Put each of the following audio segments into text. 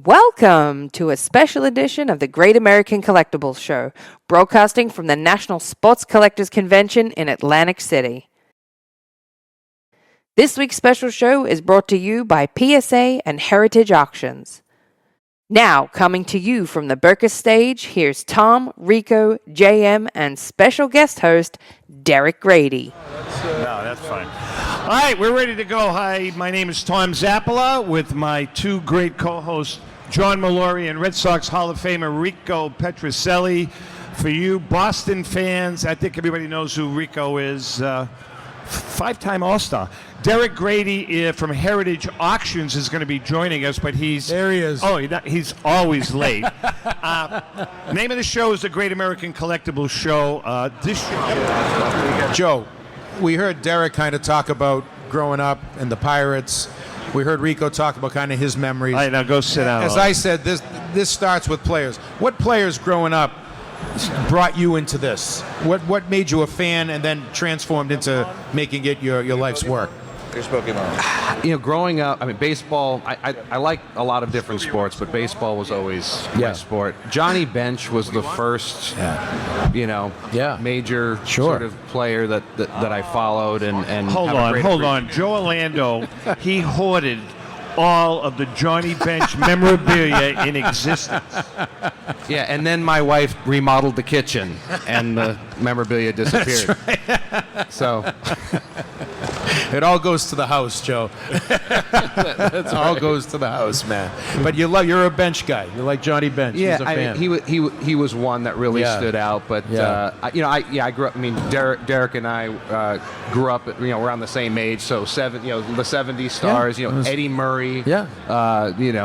Welcome to a special edition of the Great American Collectibles Show, broadcasting from the National Sports Collectors Convention in Atlantic City. This week's special show is brought to you by PSA and Heritage Auctions. Now, coming to you from the Burkus stage, here's Tom, Rico, JM, and special guest host, Derek Grady. No, that's fine. All right, we're ready to go. Hi, my name is Tom Zappala with my two great co-hosts, John Molori and Red Sox Hall of Famer Rico Petrocelli. For you Boston fans, I think everybody knows who Rico is. Five-time All-Star. Derek Grady from Heritage Auctions is going to be joining us, but There he is. Oh, he's always late. Name of the show is the Great American Collectibles Show. This show... Joe, we heard Derek kind of talk about growing up and the Pirates. We heard Rico talk about kind of his memories. All right, now go sit down. As I said, this starts with players. What players growing up brought you into this? What made you a fan and then transformed into making it your life's work? Here's Pokemon. You know, growing up, I mean, baseball, I like a lot of different sports, but baseball was always my sport. Johnny Bench was the first, major sort of player that I followed. And Hold on. Joe Orlando, he hoarded all of the Johnny Bench memorabilia in existence. Yeah, and then my wife remodeled the kitchen, and the memorabilia disappeared. So... It all goes to the house, Joe. It all goes to the house, man. But you're a Bench guy. You like Johnny Bench. Yeah, He's a fan. he was one that really stood out. But I grew up. I mean, Derek and I grew up. We're on the same age. So the '70s stars. Eddie Murray.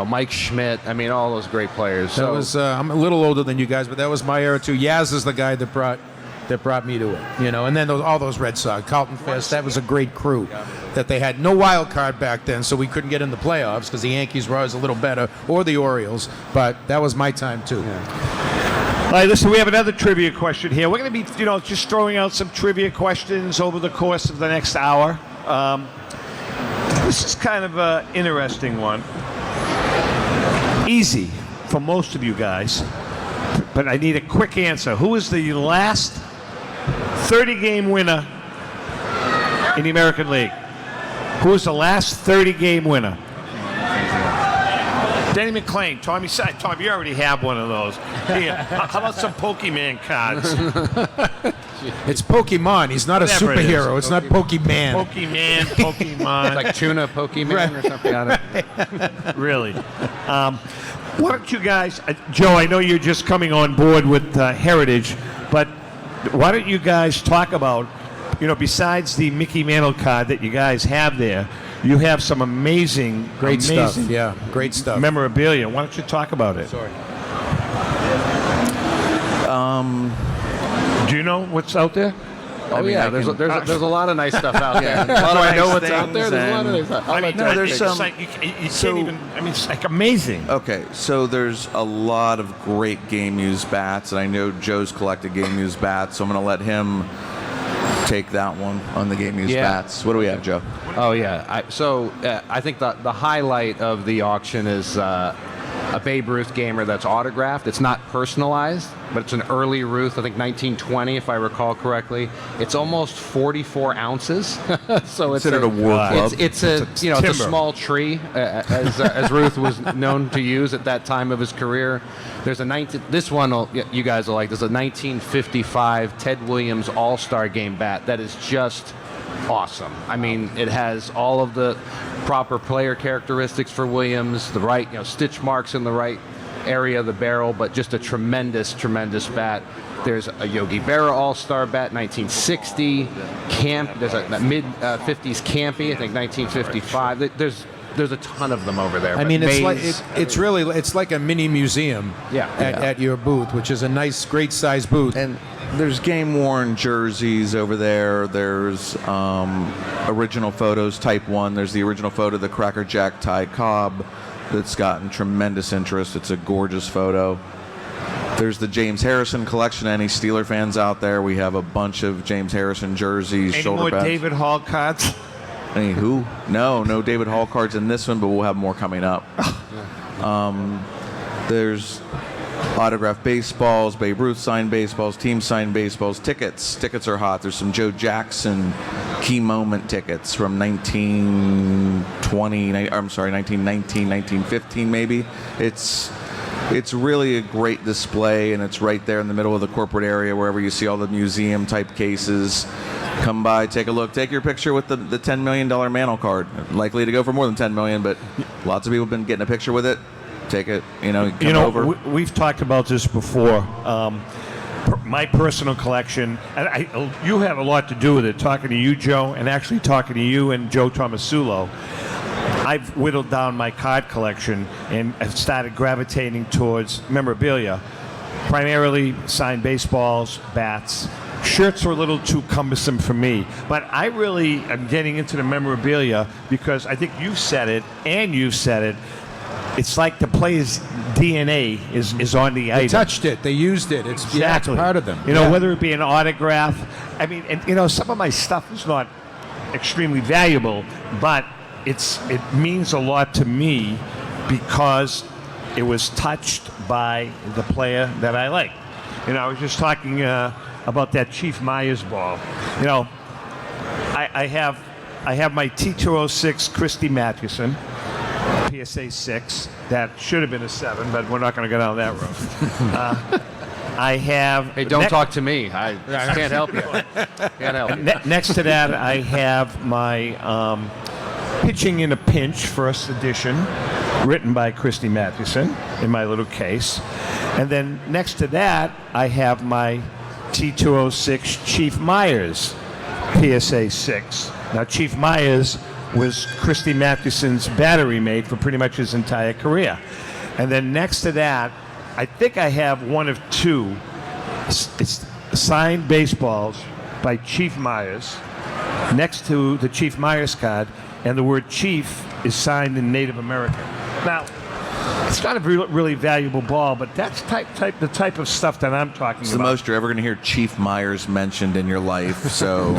Mike Schmidt. I mean, all those great players. That was. I'm a little older than you guys, but that was my era too. Yaz is the guy that brought me to it, and then all those Red Sox, Carlton Fisk, that was a great crew that they had. No wild card back then, so we couldn't get in the playoffs because the Yankees were always a little better, or the Orioles, but that was my time too. All right, listen, we have another trivia question here. We're going to be, just throwing out some trivia questions over the course of the next hour. This is kind of an interesting one. Easy for most of you guys, but I need a quick answer. Who is the last 30-game winner in the American League? Who was the last 30-game winner? Denny McClain. Tom, you already have one of those. Here, how about some Pokemon cards? It's Pokemon. He's not Whatever a superhero. It's not Pokemon. Pokemon. Like tuna Pokemon or something. Really. Why don't you guys, Joe, I know you're just coming on board with Heritage, but why don't you guys talk about, besides the Mickey Mantle card that you guys have there, you have some amazing stuff. Yeah, great stuff. Memorabilia. Why don't you talk about it? Sorry. Do you know what's out there? There's a lot of nice stuff out there. Do I know what's out there? There's a lot of nice stuff. There's some. You can't even. I mean, it's like amazing. Okay, so there's a lot of great game used bats, and I know Joe's collected game used bats, so I'm going to let him take that one on the game used bats. What do we have, Joe? Oh yeah. I think the highlight of the auction is a Babe Ruth gamer that's autographed. It's not personalized, but it's an early Ruth, I think 1920, if I recall correctly. It's almost 44 ounces. So it's considered a war club. It's a small tree, as Ruth was known to use at that time of his career. There's this one you guys will like. There's a 1955 Ted Williams All-Star Game bat that is just awesome. I mean, it has all of the proper player characteristics for Williams, the right, stitch marks in the right area of the barrel, but just a tremendous bat. There's a Yogi Berra All-Star bat, 1960. There's a mid-50s Campy, I think 1955. There's a ton of them over there. I mean, it's like a mini museum at your booth, which is a nice, great size booth. And there's game-worn jerseys over there. There's original photos, Type 1. There's the original photo of the Cracker Jack Ty Cobb that's gotten tremendous interest. It's a gorgeous photo. There's the James Harrison collection. Any Steeler fans out there, we have a bunch of James Harrison jerseys, Any shoulder more pads. David Hall cards? I mean, who? No David Hall cards in this one, but we'll have more coming up. There's autographed baseballs, Babe Ruth signed baseballs, team signed baseballs, tickets. Tickets are hot. There's some Joe Jackson key moment tickets from 1919, 1915 maybe. It's really a great display, and it's right there in the middle of the corporate area wherever you see all the museum type cases. Come by, take a look, take your picture with the $10 million Mantle card. Likely to go for more than $10 million, but lots of people have been getting a picture with it. Take it, come over. We've talked about this before. My personal collection, and you have a lot to do with it, talking to you, Joe, and actually talking to you and Joe Tomasulo. I've whittled down my card collection and have started gravitating towards memorabilia, primarily signed baseballs, bats. Shirts are a little too cumbersome for me, but I really am getting into the memorabilia because I think you said it, and you've said it. It's like the player's DNA is on the item. They touched it. They used it. It's it's part of them. Whether it be an autograph. I mean, and some of my stuff is not extremely valuable, but it means a lot to me because it was touched by the player that I like. I was just talking about that Chief Myers ball. I have my T206 Christy Mathewson. PSA 6. That should have been a 7, but we're not going to go down that road. I have... Hey, don't talk to me. I can't help you. Can't help you. Next to that, I have my Pitching in a Pinch first edition, written by Christy Mathewson, in my little case. And then next to that, I have my T206 Chief Myers PSA 6. Now, Chief Myers was Christy Mathewson's battery mate for pretty much his entire career. And then next to that, I think I have one of two signed baseballs by Chief Myers next to the Chief Myers card, and the word Chief is signed in Native American. Now, it's not a really valuable ball, but that's the type of stuff that I'm talking It's about. the most you're ever going to hear Chief Myers mentioned in your life, so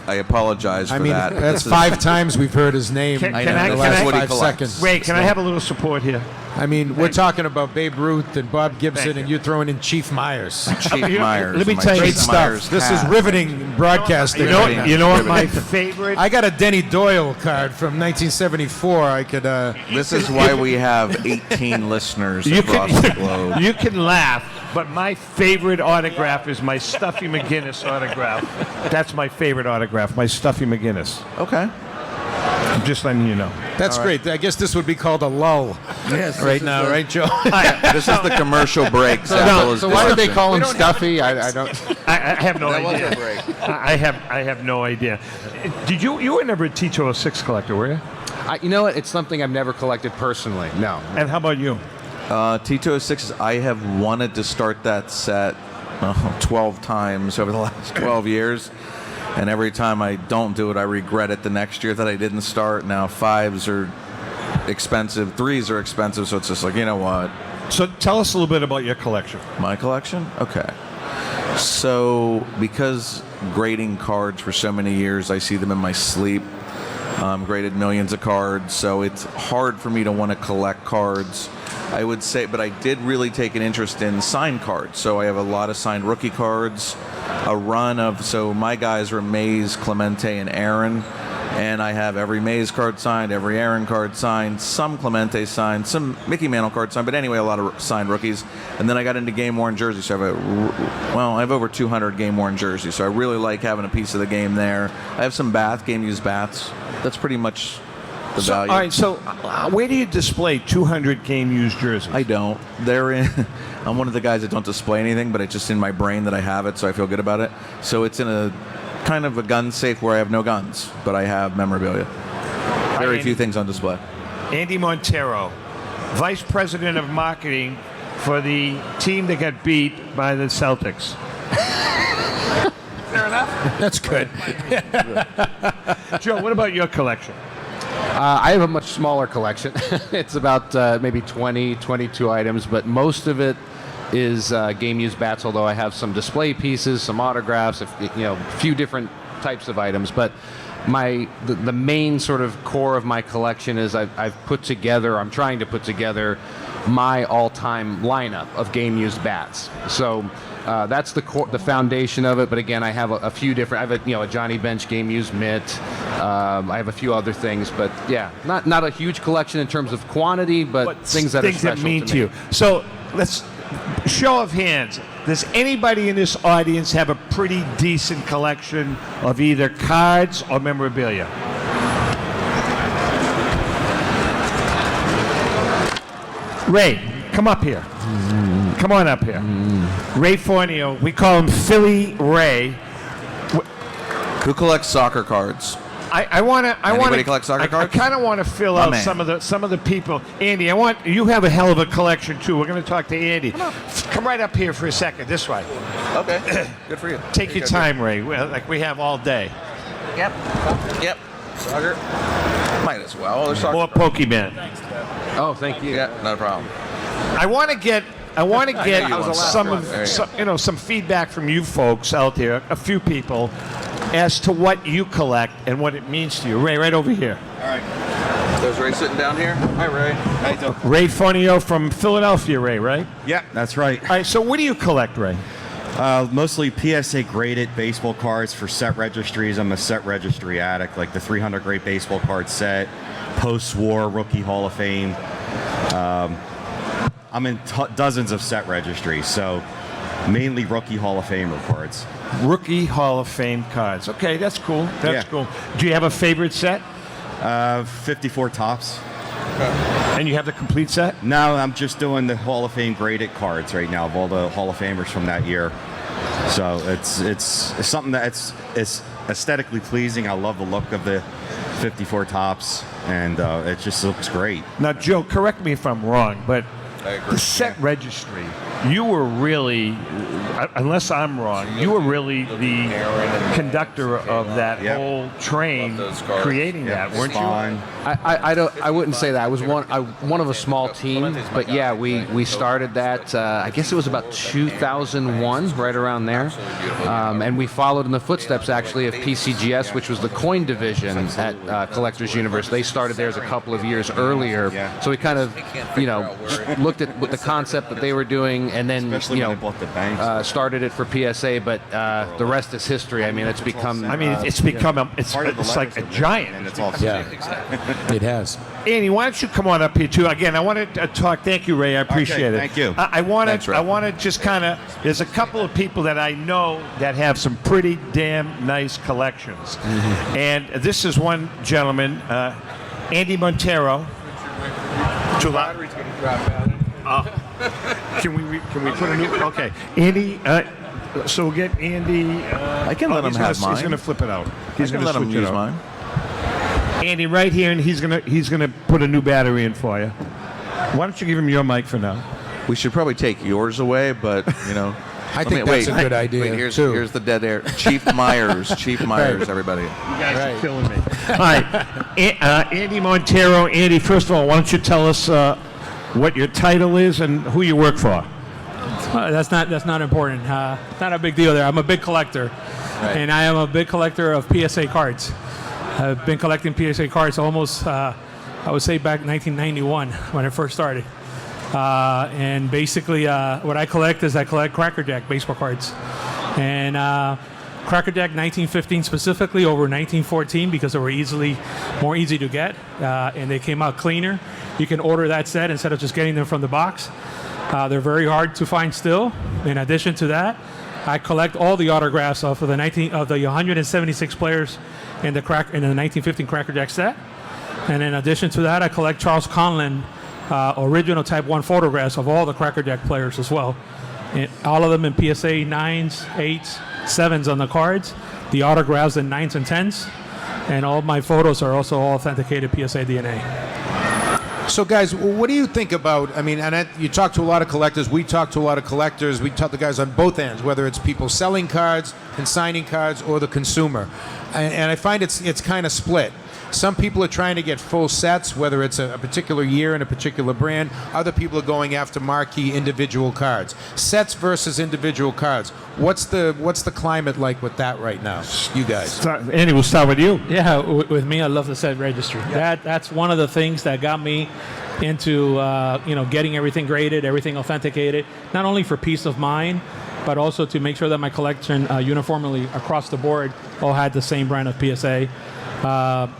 I apologize for that. That's 5 times we've heard his name Can in I- the can last I- 5 seconds. Wait, can I have a little support here? I mean, we're talking about Babe Ruth and Bob Gibson, Thank and you. you're throwing in Chief Myers. Chief Myers. let me my tell you Chief Great Myers stuff. This is hat. riveting broadcasting. You know what my favorite... I got a Denny Doyle card from 1974. I could. This is why we have 18 listeners You across can, the globe. you can laugh, but my favorite autograph is my Stuffy McGinnis autograph. That's my favorite autograph, my Stuffy McGinnis. Okay. I'm just letting you know. That's great. I guess this would be called a lull. Yes. Right now, right, Joe? This is the commercial break. So Zappala's why did they discussion. call him Stuffy? I don't... I have no That was idea. a break. I have no idea. Did you were never a T206 collector, were you? You know what? It's something I've never collected personally. No. And how about you? T206, I have wanted to start that set 12 times over the last 12 years. And every time I don't do it, I regret it the next year that I didn't start. Now 5s are expensive, 3s are expensive, so it's just like, you know what? So tell us a little bit about your collection. My collection? Okay. So because grading cards for so many years, I see them in my sleep. Graded millions of cards, so it's hard for me to want to collect cards, I would say, but I did really take an interest in signed cards. So I have a lot of signed rookie cards, a run of, so my guys are Mays, Clemente, and Aaron, and I have every Mays card signed, every Aaron card signed, some Clemente signed, some Mickey Mantle card signed, but anyway, a lot of signed rookies. And then I got into game-worn jerseys, so I have over 200 game-worn jerseys, so I really like having a piece of the game there. I have some game-used bats. That's pretty much the value. All right, so where do you display 200 game-used jerseys? I don't. They're in. I'm one of the guys that don't display anything, but it's just in my brain that I have it, so I feel good about it. So it's in a kind of a gun safe where I have no guns, but I have memorabilia. Very few things on display. Andy Montero, Vice President of Marketing for the team that got beat by the Celtics. Fair enough. That's good. Joe, what about your collection? I have a much smaller collection. It's about maybe 20, 22 items, but most of it is game-used bats, although I have some display pieces, some autographs, a few different types of items. But the main sort of core of my collection is I'm trying to put together my all-time lineup of game-used bats. So that's the foundation of it. But again, I have a few different. I have a Johnny Bench game-used mitt. I have a few other things, but yeah, not a huge collection in terms of quantity, but things that are special mean to me. you. So let's show of hands. Does anybody in this audience have a pretty decent collection of either cards or memorabilia? Ray, come up here. Come on up here. Ray Fornio, we call him Philly Ray. Who collects soccer cards? Anybody collect soccer cards? I kind of want to fill out some of the people. Andy, you have a hell of a collection too. We're going to talk to Andy. Come right up here for a second. This way. Okay. Good for you. Take your time, Ray. Like we have all day. Yep. Soccer. Might as well. There's soccer More Pokemon. Oh, thank you. Yeah, not a problem. I want to get Sorry. some feedback from you folks out there, a few people, as to what you collect and what it means to you. Ray, right over here. All right. There's Ray sitting down here. Hi, Ray. How you doing? Ray Fornio from Philadelphia, Ray, right? Yeah, that's right. All right, so what do you collect, Ray? Mostly PSA graded baseball cards for set registries. I'm a set registry addict, like the 300 great baseball card set, post-war Rookie Hall of Fame. I'm in dozens of set registries, so mainly Rookie Hall of Famer cards. Rookie Hall of Fame cards. Okay, that's cool. That's Yeah. cool. Do you have a favorite set? 54 tops. And you have the complete set? No, I'm just doing the Hall of Fame graded cards right now of all the Hall of Famers from that year. So it's something that's aesthetically pleasing. I love the look of the 54 tops, and it just looks great. Now, Joe, correct me if I'm wrong, but I agree. the set registry, you were really, unless I'm wrong, you were really the conductor of that Yep. whole train Love those cards. creating that, weren't you? Spawn. I wouldn't say that. I was one of a small team, but yeah, we started that. I guess it was about 2001, right around there, and we followed in the footsteps actually of PCGS, which was the coin division at Collectors Universe. They started theirs a couple of years earlier, so we kind of, looked at what the concept that they were doing, and then Especially when they bought the banks. started it for PSA. But the rest is history. I mean, it's become. I mean, it's become it's Part of the like a letters giant. and it's all It has. Andy, why don't you come on up here too? Again, I want to talk. Thank you, Ray. I appreciate it. thank you. I want Thanks, to. Ray. I want to just kind of. There's a couple of people that I know that have some pretty damn nice collections, and this is one gentleman, Andy Montero. Too loud. Can we put a new? Okay, Andy. So we'll get Andy. I can let him have mine. He's going to flip it out. He's going to let him use mine. Andy, right here, and he's gonna put a new battery in for you. Why don't you give him your mic for now? We should probably take yours away, but I think that's a good idea, Wait, here's too. the dead air. Chief Myers, everybody. You guys are killing me. All right, Andy Montero. Andy, first of all, why don't you tell us what your title is and who you work for? That's not important. Not a big deal there. I'm a big collector, and I am a big collector of PSA cards. I've been collecting PSA cards almost, I would say, back in 1991 when I first started. And basically, what I collect is I collect Cracker Jack baseball cards, and Cracker Jack 1915 specifically over 1914 because they were more easy to get, and they came out cleaner. You can order that set instead of just getting them from the box. They're very hard to find still. In addition to that, I collect all the autographs of the 176 players in the 1915 Cracker Jack set. And in addition to that, I collect Charles Conlon original Type 1 photographs of all the Cracker Jack players as well. And all of them in PSA 9s, 8s, 7s on the cards, the autographs in 9s and 10s, and all my photos are also all authenticated PSA DNA. So, guys, what do you think about? I mean, you talk to a lot of collectors. We talk to a lot of collectors. We talk to guys on both ends, whether it's people selling cards and signing cards, or the consumer. And I find it's kind of split. Some people are trying to get full sets, whether it's a particular year and a particular brand. Other people are going after marquee individual cards. Sets versus individual cards. What's the climate like with that right now, you guys? Andy, we'll start with you. Yeah, with me, I love the set registry. That's one of the things that got me into getting everything graded, everything authenticated, not only for peace of mind, but also to make sure that my collection uniformly across the board all had the same brand of PSA.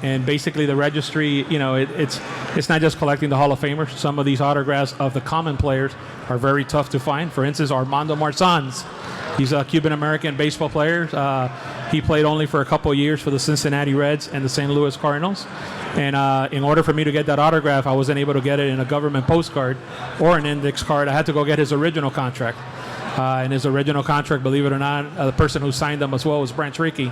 And basically the registry, it's not just collecting the Hall of Famers. Some of these autographs of the common players are very tough to find. For instance, Armando Marzans. He's a Cuban-American baseball player. He played only for a couple of years for the Cincinnati Reds and the St. Louis Cardinals. And in order for me to get that autograph, I wasn't able to get it in a government postcard or an index card. I had to go get his original contract. And his original contract, believe it or not, the person who signed them as well was Branch Rickey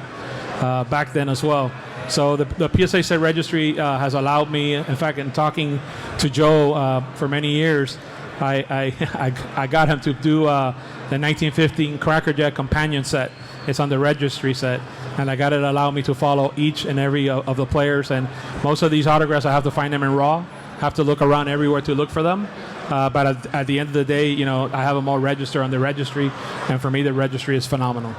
back then as well. So the PSA set registry has allowed me, in fact, in talking to Joe for many years, I got him to do the 1915 Cracker Jack companion set. It's on the registry set, and I got it to allow me to follow each and every of the players. And most of these autographs, I have to find them in raw, have to look around everywhere to look for them. But at the end of the day, I have them all registered on the registry, and for me, the registry is phenomenal.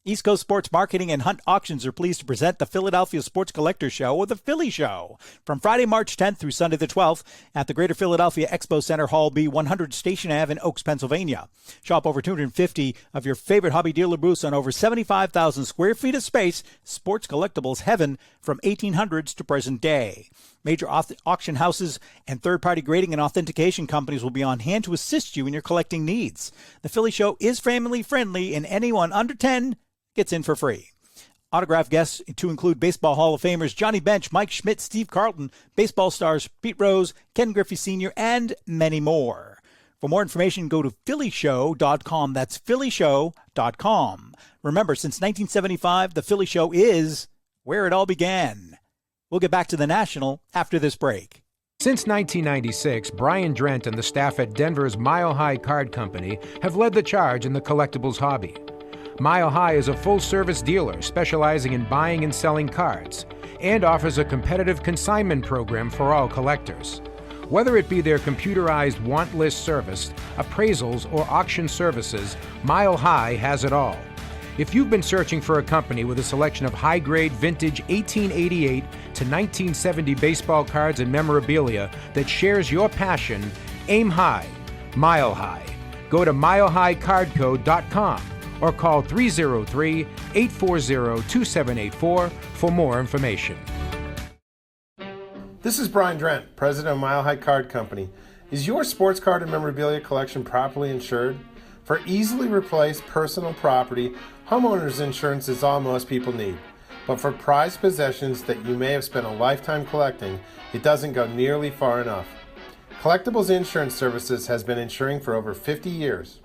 East Coast Sports Marketing and Hunt Auctions are pleased to present the Philadelphia Sports Collector Show, or the Philly Show, from Friday, March 10th through Sunday the 12th at the Greater Philadelphia Expo Center, Hall B, 100 Station Ave in Oaks, Pennsylvania. Shop over 250 of your favorite hobby dealer booths on over 75,000 square feet of space. Sports Collectibles heaven from 1800s to present day. Major auction houses and third-party grading and authentication companies will be on hand to assist you in your collecting needs. The Philly Show is family-friendly, and anyone under 10 gets in for free. Autograph guests to include Baseball Hall of Famers Johnny Bench, Mike Schmidt, Steve Carlton, baseball stars Pete Rose, Ken Griffey Sr., and many more. For more information, go to phillyshow.com. That's phillyshow.com. Remember, since 1975, the Philly Show is where it all began. We'll get back to the National after this break. Since 1996, Brian Drent and the staff at Denver's Mile High Card Company have led the charge in the collectibles hobby. Mile High is a full-service dealer specializing in buying and selling cards and offers a competitive consignment program for all collectors. Whether it be their computerized want list service, appraisals, or auction services, Mile High has it all. If you've been searching for a company with a selection of high-grade vintage 1888 to 1970 baseball cards and memorabilia that shares your passion, aim high, Mile High. Go to milehighcardco.com or call 303-840-2784 for more information. This is Brian Drent, president of Mile High Card Company. Is your sports card and memorabilia collection properly insured? For easily replaced personal property, homeowners insurance is all most people need. But for prized possessions that you may have spent a lifetime collecting, it doesn't go nearly far enough. Collectibles Insurance Services has been insuring for over 50 years.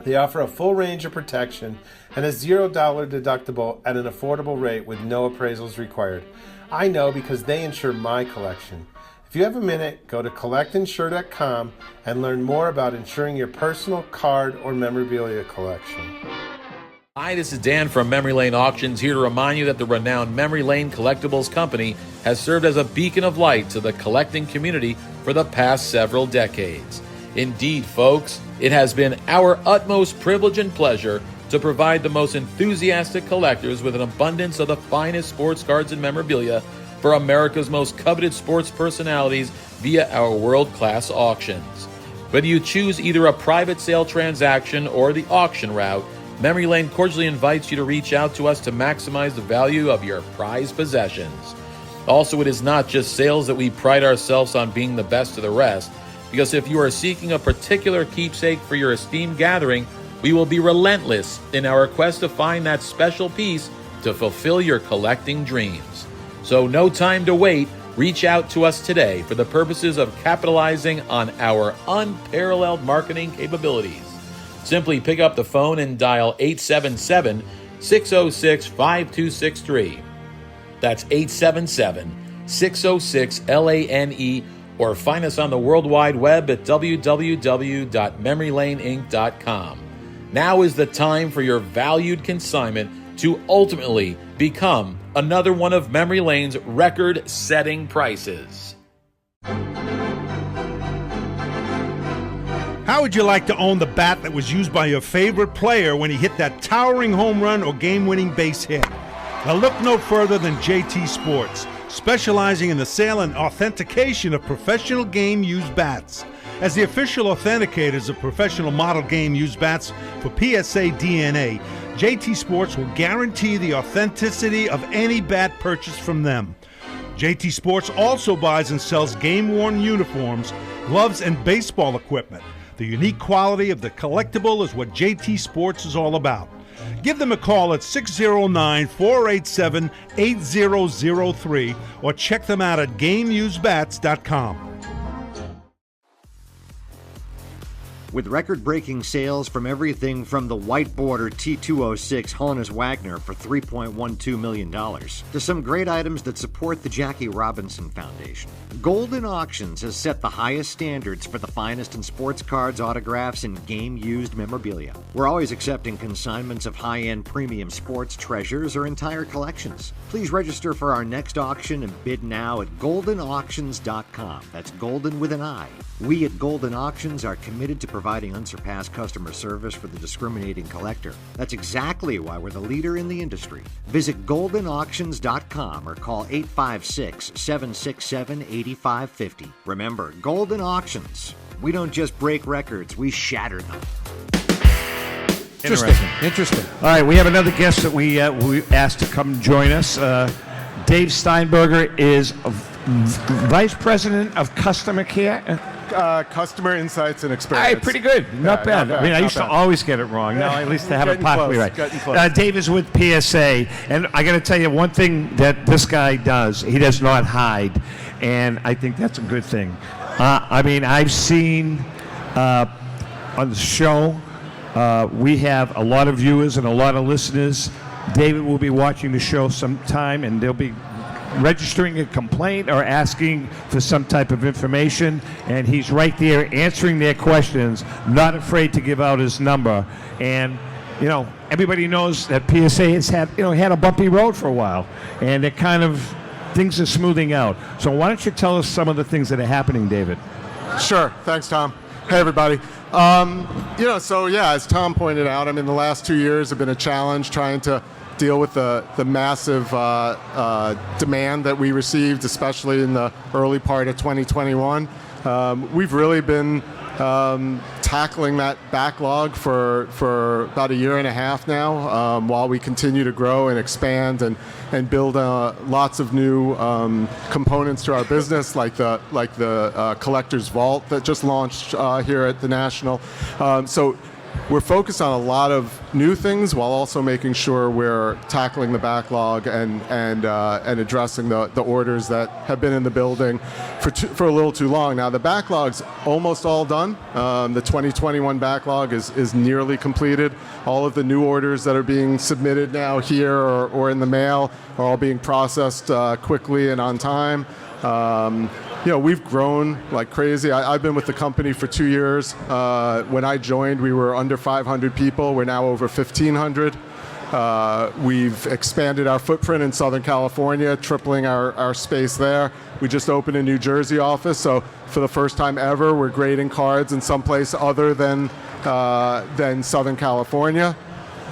They offer a full range of protection and a $0 deductible at an affordable rate with no appraisals required. I know because they insure my collection. If you have a minute, go to collectinsure.com and learn more about insuring your personal card or memorabilia collection. Hi, this is Dan from Memory Lane Auctions, here to remind you that the renowned Memory Lane Collectibles Company has served as a beacon of light to the collecting community for the past several decades. Indeed, folks, it has been our utmost privilege and pleasure to provide the most enthusiastic collectors with an abundance of the finest sports cards and memorabilia for America's most coveted sports personalities via our world-class auctions. Whether you choose either a private sale transaction or the auction route, Memory Lane cordially invites you to reach out to us to maximize the value of your prized possessions. Also, it is not just sales that we pride ourselves on being the best of the rest, because if you are seeking a particular keepsake for your esteemed gathering, we will be relentless in our quest to find that special piece to fulfill your collecting dreams. So no time to wait. Reach out to us today for the purposes of capitalizing on our unparalleled marketing capabilities. Simply pick up the phone and dial 877-606-5263. That's 877-606-LANE, or find us on the World Wide Web at www.memorylaneinc.com. Now is the time for your valued consignment to ultimately become another one of Memory Lane's record-setting prices. How would you like to own the bat that was used by your favorite player when he hit that towering home run or game-winning base hit? Well, look no further than JT Sports, specializing in the sale and authentication of professional game-used bats. As the official authenticators of professional model game-used bats for PSA DNA, JT Sports will guarantee the authenticity of any bat purchased from them. JT Sports also buys and sells game-worn uniforms, gloves, and baseball equipment. The unique quality of the collectible is what JT Sports is all about. Give them a call at 609-487-8003 or check them out at GameUseBats.com. With record-breaking sales from everything from the White Border T206 Honus Wagner for $3.12 million to some great items that support the Jackie Robinson Foundation, Golden Auctions has set the highest standards for the finest in sports cards, autographs, and game-used memorabilia. We're always accepting consignments of high-end premium sports treasures or entire collections. Please register for our next auction and bid now at goldenauctions.com. That's golden with an I. We at Golden Auctions are committed to providing unsurpassed customer service for the discriminating collector. That's exactly why we're the leader in the industry. Visit goldenauctions.com or call 856-767-8550. Remember, Golden Auctions. We don't just break records, we shatter them. Interesting. All right, we have another guest that we asked to come join us. Dave Steinberger is Vice President of Customer Care. Customer insights and All experience. right, pretty good. Not bad. I mean, I used to always get it wrong. Now at least I have it possibly right. Dave is with PSA, and I got to tell you one thing that this guy does. He does not hide, and I think that's a good thing. I mean, I've seen on the show, we have a lot of viewers and a lot of listeners. David will be watching the show sometime, and they'll be registering a complaint or asking for some type of information, and he's right there answering their questions, not afraid to give out his number. And you know, everybody knows that PSA has had a bumpy road for a while, and it kind of things are smoothing out. So why don't you tell us some of the things that are happening, David? Sure. Thanks, Tom. Hey, everybody. As Tom pointed out, I mean, the last 2 years have been a challenge trying to deal with the massive demand that we received, especially in the early part of 2021. We've really been tackling that backlog for about a year and a half now, while we continue to grow and expand and build lots of new components to our business, like the Collector's Vault that just launched here at the National. So we're focused on a lot of new things while also making sure we're tackling the backlog and addressing the orders that have been in the building for a little too long. Now, the backlog's almost all done. The 2021 backlog is nearly completed. All of the new orders that are being submitted now here or in the mail are all being processed quickly and on time. We've grown like crazy. I've been with the company for 2 years. When I joined, we were under 500 people. We're now over 1,500. We've expanded our footprint in Southern California, tripling our space there. We just opened a New Jersey office, so for the first time ever, we're grading cards in some place other than Southern California.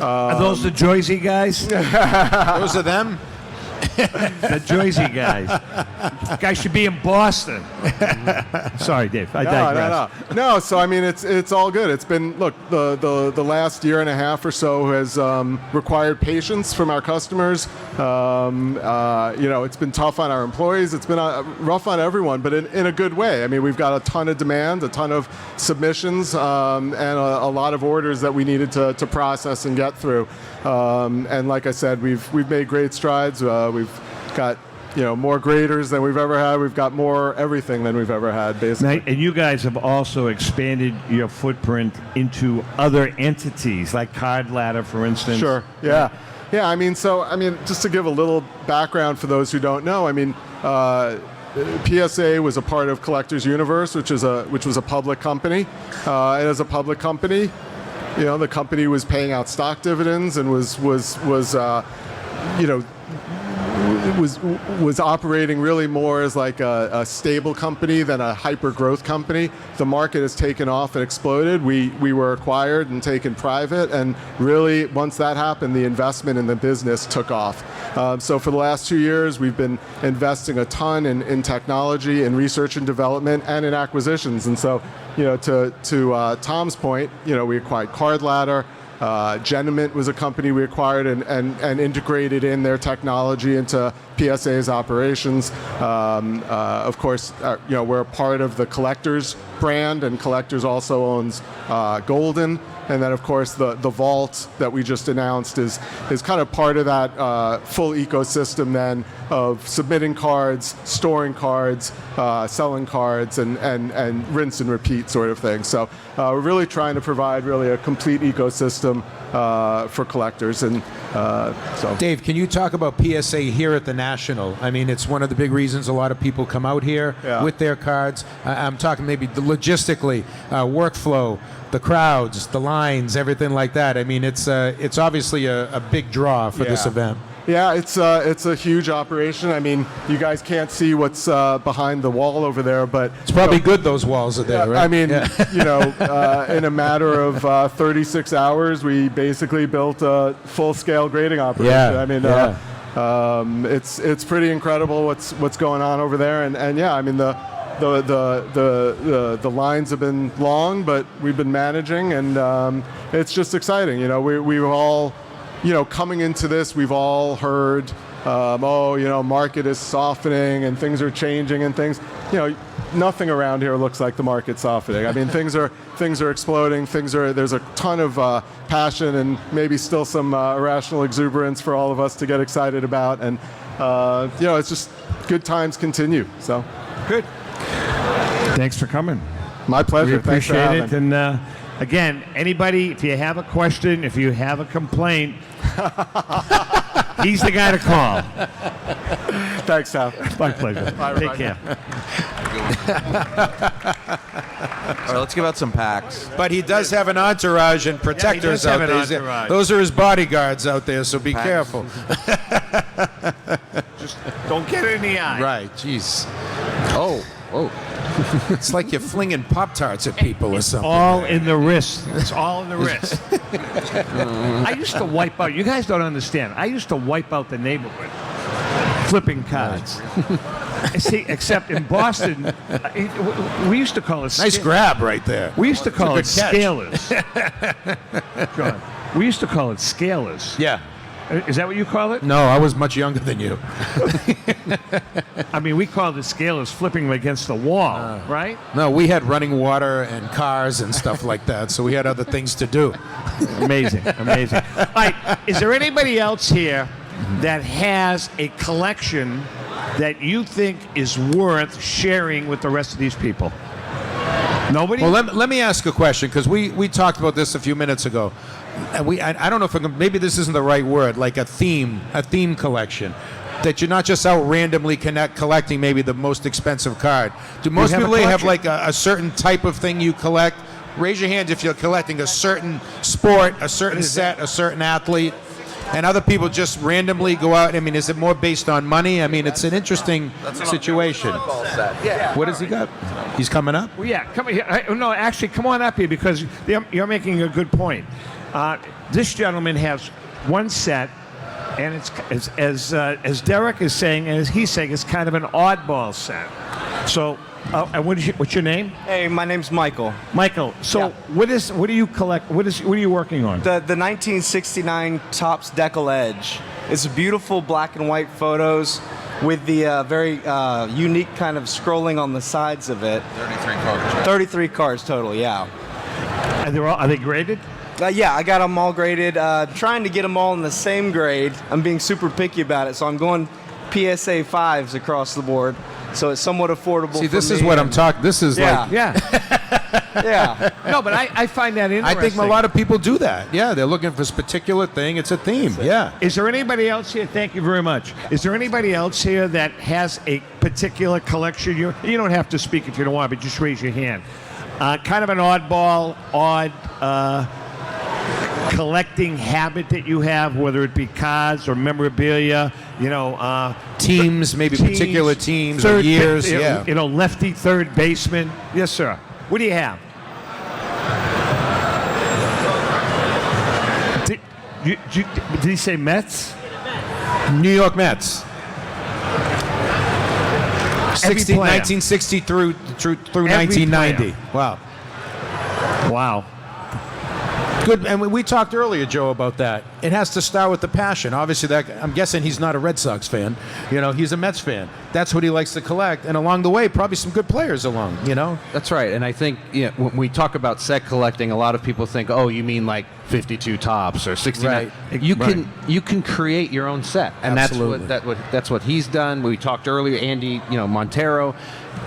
Are those the Jersey guys? Those are them? The Jersey guys. Guys should be in Boston. Sorry, Dave. I digress. No. So I mean, it's all good. It's been the last year and a half or so has required patience from our customers. It's been tough on our employees. It's been rough on everyone, but in a good way. I mean, we've got a ton of demand, a ton of submissions, and a lot of orders that we needed to process and get through. And like I said, we've made great strides. We've got more graders than we've ever had. We've got more everything than we've ever had, basically. And you guys have also expanded your footprint into other entities, like Card Ladder, for instance. Sure. Yeah. I mean, just to give a little background for those who don't know, I mean, PSA was a part of Collectors Universe, which was a public company. And as a public company, the company was paying out stock dividends and was was operating really more as like a stable company than a hyper growth company. The market has taken off and exploded. We were acquired and taken private, and really once that happened, the investment in the business took off. So for the last 2 years, we've been investing a ton in technology, in research and development, and in acquisitions. And so, to Tom's point, we acquired Card Ladder. Geniment was a company we acquired and integrated in their technology into PSA's operations. Of course, we're a part of the Collectors brand, and Collectors also owns Golden. And then, of course, the vault that we just announced is kind of part of that full ecosystem then of submitting cards, storing cards, selling cards, and rinse and repeat sort of thing. So we're really trying to provide really a complete ecosystem for collectors. And so, Dave, can you talk about PSA here at the National? I mean, it's one of the big reasons a lot of people come out here with their cards. I'm talking maybe logistically, workflow, the crowds, the lines, everything like that. I mean, it's obviously a big draw for this event. Yeah, it's a huge operation. I mean, you guys can't see what's behind the wall over there, but it's probably good those walls are there, right? I mean, in a matter of 36 hours, we basically built a full-scale grading operation. Yeah, I mean, it's pretty incredible what's going on over there, and yeah, I mean the lines have been long, but we've been managing, and it's just exciting. We've all, coming into this, we've all heard, market is softening and things are changing and things. Nothing around here looks like the market's softening. I mean, things are exploding. There's a ton of passion and maybe still some irrational exuberance for all of us to get excited about, and it's just good times continue. So good. Thanks for coming. My pleasure. We appreciate Thanks for having. it. And again, anybody, if you have a question, if you have a complaint, he's the guy to call. Thanks, Tom. My pleasure. Bye, Take care. All right, let's give out some packs. But he does have an entourage and protectors have out an there. entourage. Those are his bodyguards out there, so be Packs. careful. Just don't get it in the eye. Right, jeez. Oh. It's like you're flinging Pop-Tarts at people or something. All in the wrist. It's all in the wrist. I used to wipe out. You guys don't understand. I used to wipe out the neighborhood, flipping cards. See, except in Boston, we used to call it. Nice grab right there. We used to call it It's a good scalers. John, we used to call it scalers. Yeah. Is that what you call it? No, I was much younger than you. I mean, we called it scalers, flipping them against the wall, right? No, we had running water and cars and stuff like that, so we had other things to do. Amazing. All right, is there anybody else here that has a collection that you think is worth sharing with the rest of these people? Nobody? Well, let me ask a question, because we talked about this a few minutes ago. And I don't know if maybe this isn't the right word, like a theme collection, that you're not just out randomly collecting maybe the most expensive card. Do most people have like a certain type of thing you collect? Raise your hand if you're collecting a certain sport, a certain set, a certain athlete, and other people just randomly go out. I mean, is it more based on money? I mean, it's an interesting situation. What has he got? He's coming up? Well, yeah, come here. No, actually, come on up here, because you're making a good point. This gentleman has one set, and it's as Derek is saying, and as he's saying, it's kind of an oddball set. So, and what's your name? Hey, my name's Michael. Michael. So, what do you collect? What are you working on? The 1969 Topps Decal Edge. It's beautiful black and white photos with the very unique kind of scrolling on the sides of it. 33 cards. Right? 33 cards total, yeah. And are they graded? Yeah, I got them all graded. Trying to get them all in the same grade. I'm being super picky about it, so I'm going PSA 5s across the board. So it's somewhat affordable. See, this is what I'm talking. This is like, yeah. No, but I find that interesting. I think a lot of people do that. Yeah, they're looking for this particular thing. It's a theme. Yeah. Is there anybody else here? Thank you very much. Is there anybody else here that has a particular collection? You don't have to speak if you don't want, but just raise your hand. Kind of an odd collecting habit that you have, whether it be cards or memorabilia, teams, maybe particular teams or third, years. Lefty third baseman. Yes, sir. What do you have? Did he say Mets? New York Mets. 1960 through 1990. Wow. Good, and we talked earlier, Joe, about that. It has to start with the passion. Obviously, I'm guessing he's not a Red Sox fan. He's a Mets fan. That's what he likes to collect, and along the way, probably some good players along. That's right. And I think when we talk about set collecting, a lot of people think, oh, you mean like 52 tops or 69. Right. You can create your own set, and Absolutely. that's what he's done. We talked earlier, Andy, Montero.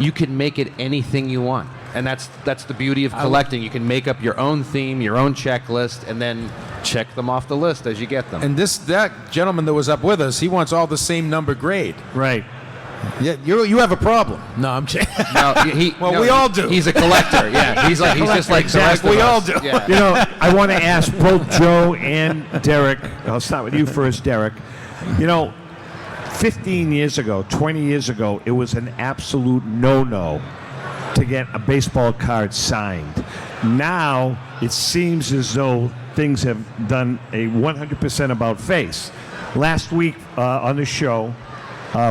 You can make it anything you want. And that's the beauty of collecting. You can make up your own theme, your own checklist, and then check them off the list as you get them. And that gentleman that was up with us, he wants all the same number grade. Right. Yeah, you have a problem. No, I'm kidding. We all do. He's a collector. Yeah, he's just like exactly. We all do. Yeah. I want to ask both Joe and Derek. I'll start with you first, Derek. 15 years ago, 20 years ago, it was an absolute no-no to get a baseball card signed. Now it seems as though things have done a 100% about face. Last week on the show,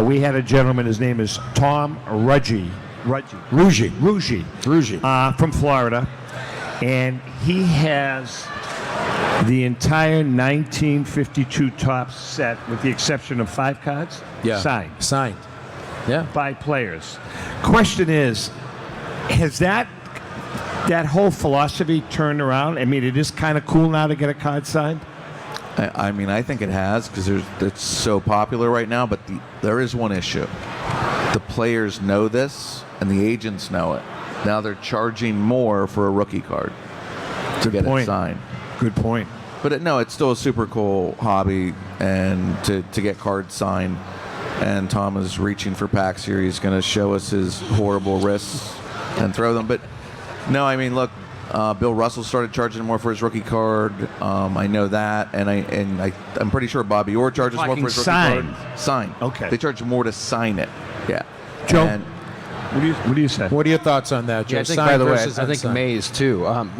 we had a gentleman. His name is Tom Ruggie from Florida, and he has the entire 1952 Topps set, with the exception of 5 cards, signed. Yeah, by players. Question is, has that whole philosophy turned around? I mean, it is kind of cool now to get a card signed. I think it has, because it's so popular right now. But there is one issue: the players know this, and the agents know it. Now they're charging more for a rookie card to get it signed. Good point. But it's still a super cool hobby, and to get cards signed. And Tom is reaching for packs here. He's going to show us his horrible wrists and throw them. But no, look, Bill Russell started charging more for his rookie card. I know that, and I'm pretty sure Bobby Orr charges more for his rookie card. Signed. Okay. They charge more to sign it. Yeah. Joe, And what do you say? What are your thoughts on that, Joe? Yeah, I think, by the way, I think Mays too. When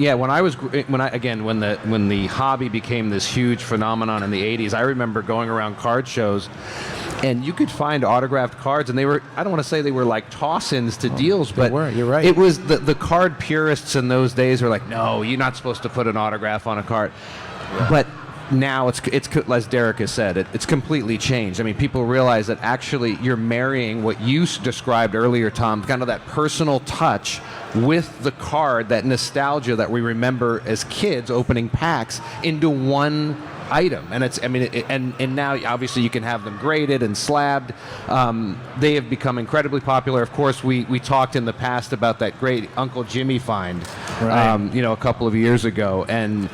the hobby became this huge phenomenon in the 80s, I remember going around card shows, and you could find autographed cards, and they were, I don't want to say they were like toss-ins to deals, but you're right. It was the card purists in those days were like, no, you're not supposed to put an autograph on a card. Yeah. But now it's as Derek has said, it's completely changed. People realize that actually you're marrying what you described earlier, Tom, kind of that personal touch with the card, that nostalgia that we remember as kids opening packs, into one item. And and now obviously you can have them graded and slabbed. They have become incredibly popular. Of course, we talked in the past about that great Uncle Jimmy find, a couple of years ago, and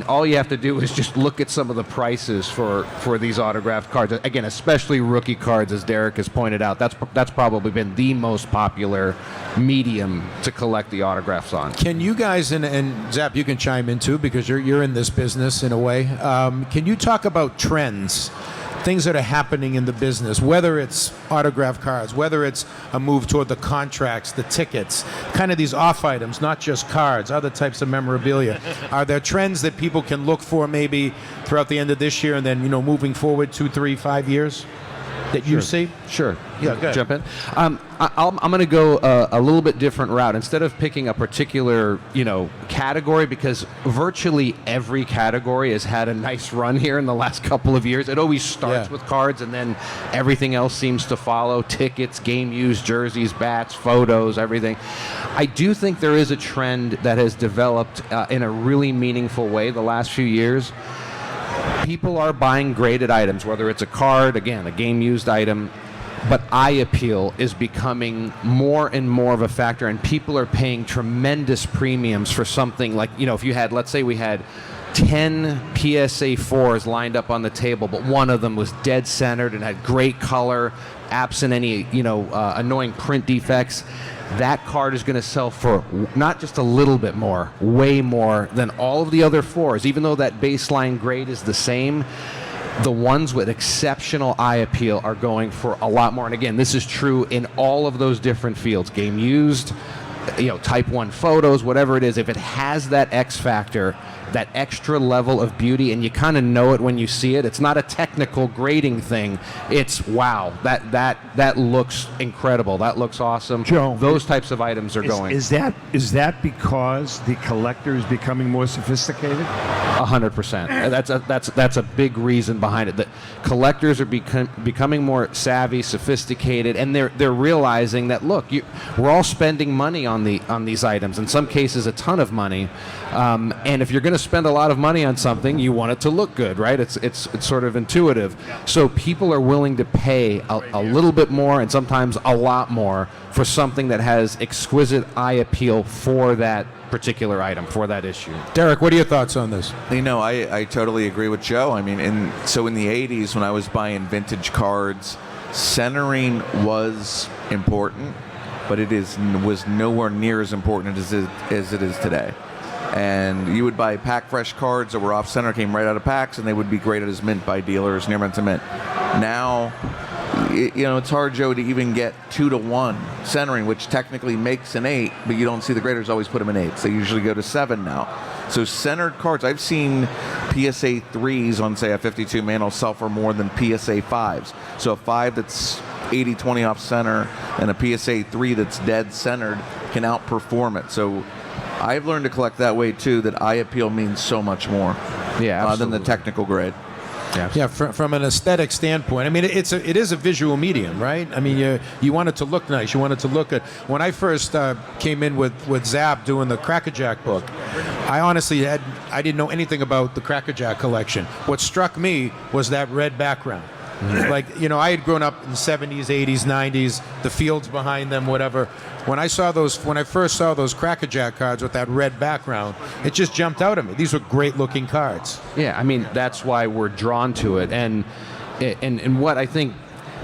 all you have to do is just look at some of the prices for these autographed cards. Again, especially rookie cards, as Derek has pointed out. That's probably been the most popular medium to collect the autographs on. Can you guys, and Zap, you can chime in too, because you're in this business in a way. Can you talk about trends, things that are happening in the business, whether it's autographed cards, whether it's a move toward the contracts, the tickets, kind of these off items, not just cards, other types of memorabilia? Are there trends that people can look for maybe throughout the end of this year and then, moving forward 2, 3, 5 years that you see? Sure. Yeah, go ahead. Jump in. I'm going to go a little bit different route. Instead of picking a particular, category, because virtually every category has had a nice run here in the last couple of years. It always starts with cards, and then everything else seems to follow: tickets, game used, jerseys, bats, photos, everything. I do think there is a trend that has developed in a really meaningful way the last few years. People are buying graded items, whether it's a card, again, a game-used item, but eye appeal is becoming more and more of a factor, and people are paying tremendous premiums for something like, if you had, let's say we had 10 PSA 4s lined up on the table, but one of them was dead centered and had great color, absent any, annoying print defects. that card is going to sell for not just a little bit more, way more than all of the other 4s. Even though that baseline grade is the same, the ones with exceptional eye appeal are going for a lot more. And again, this is true in all of those different fields. Game used, type 1 photos, whatever it is. If it has that X factor, that extra level of beauty, and you kind of know it when you see it. It's not a technical grading thing. It's wow, that looks incredible. That looks awesome. Joe, those types of items are going. Is that because the collector is becoming more sophisticated? 100%. That's a big reason behind it. The collectors are becoming more savvy, sophisticated, and they're realizing that we're all spending money on these items. In some cases, a ton of money. And if you're going to spend a lot of money on something, you want it to look good, right? It's sort of intuitive. So people are willing to pay a little bit more and sometimes a lot more for something that has exquisite eye appeal for that particular item, for that issue. Derek, what are your thoughts on this? I totally agree with Joe. I mean, in the 80s when I was buying vintage cards, centering was important, but was nowhere near as important as it is today. And you would buy pack fresh cards that were off center, came right out of packs, and they would be graded as mint by dealers, near mint to mint. Now, it's hard, Joe, to even get 2-to-1 centering, which technically makes an 8, but you don't see the graders always put them in 8s. They usually go to 7 now. So centered cards, I've seen PSA 3s on, say, a 52 man will sell for more than PSA 5s. So a 5 that's 80-20 off center and a PSA 3 that's dead centered can outperform it. So I've learned to collect that way too, that eye appeal means so much more than the technical grade. Yeah, from an aesthetic standpoint, I mean, it is a visual medium, right? I mean, you want it to look nice. You want it to look good. When I first came in with Zap doing the Cracker Jack book, I honestly I didn't know anything about the Cracker Jack collection. What struck me was that red background. Like, I had grown up in the 70s, 80s, 90s, the fields behind them, whatever. When I first saw those Cracker Jack cards with that red background, it just jumped out at me. These were great looking cards. Yeah, I mean, that's why we're drawn to it. And what I think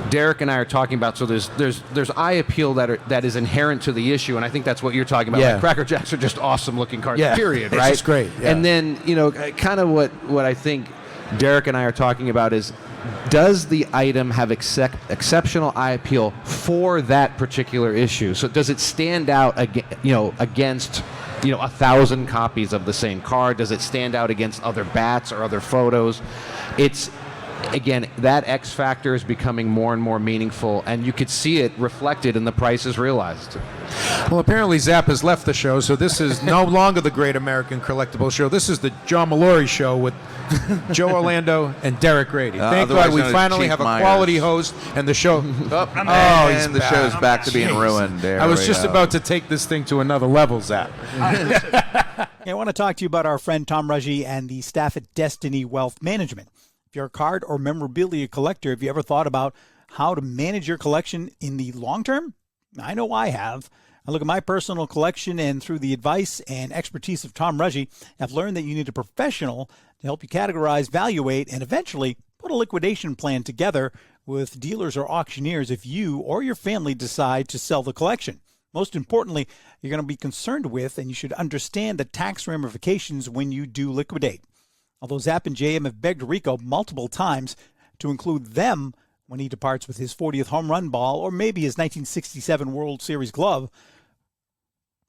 Derek and I are talking about, so there's eye appeal that is inherent to the issue, and I think that's what you're talking about. Yeah. Like, Cracker Jacks are just awesome looking cards, period, it's right? just great. Yeah. And then, kind of what I think Derek and I are talking about is, does the item have exceptional eye appeal for that particular issue? So does it stand out against 1,000 copies of the same card? Does it stand out against other bats or other photos? It's, again, that X factor is becoming more and more meaningful, and you could see it reflected in the prices realized. Well, apparently Zap has left the show, so this is no longer the Great American Collectibles Show. This is the John Mallory Show with Joe Orlando and Derek Grady. Thank God we finally have a quality host, and the show... and the show's back to being ruined. I was just about to take this thing to another level, Zap. I want to talk to you about our friend Tom Ruggie and the staff at Destiny Wealth Management. If you're a card or memorabilia collector, have you ever thought about how to manage your collection in the long term? I know I have. I look at my personal collection, and through the advice and expertise of Tom Ruggie, I've learned that you need a professional to help you categorize, evaluate, and eventually put a liquidation plan together with dealers or auctioneers if you or your family decide to sell the collection. Most importantly, you're going to be concerned with, and you should understand, the tax ramifications when you do liquidate. Although Zap and JM have begged Rico multiple times to include them when he departs with his 40th home run ball or maybe his 1967 World Series glove,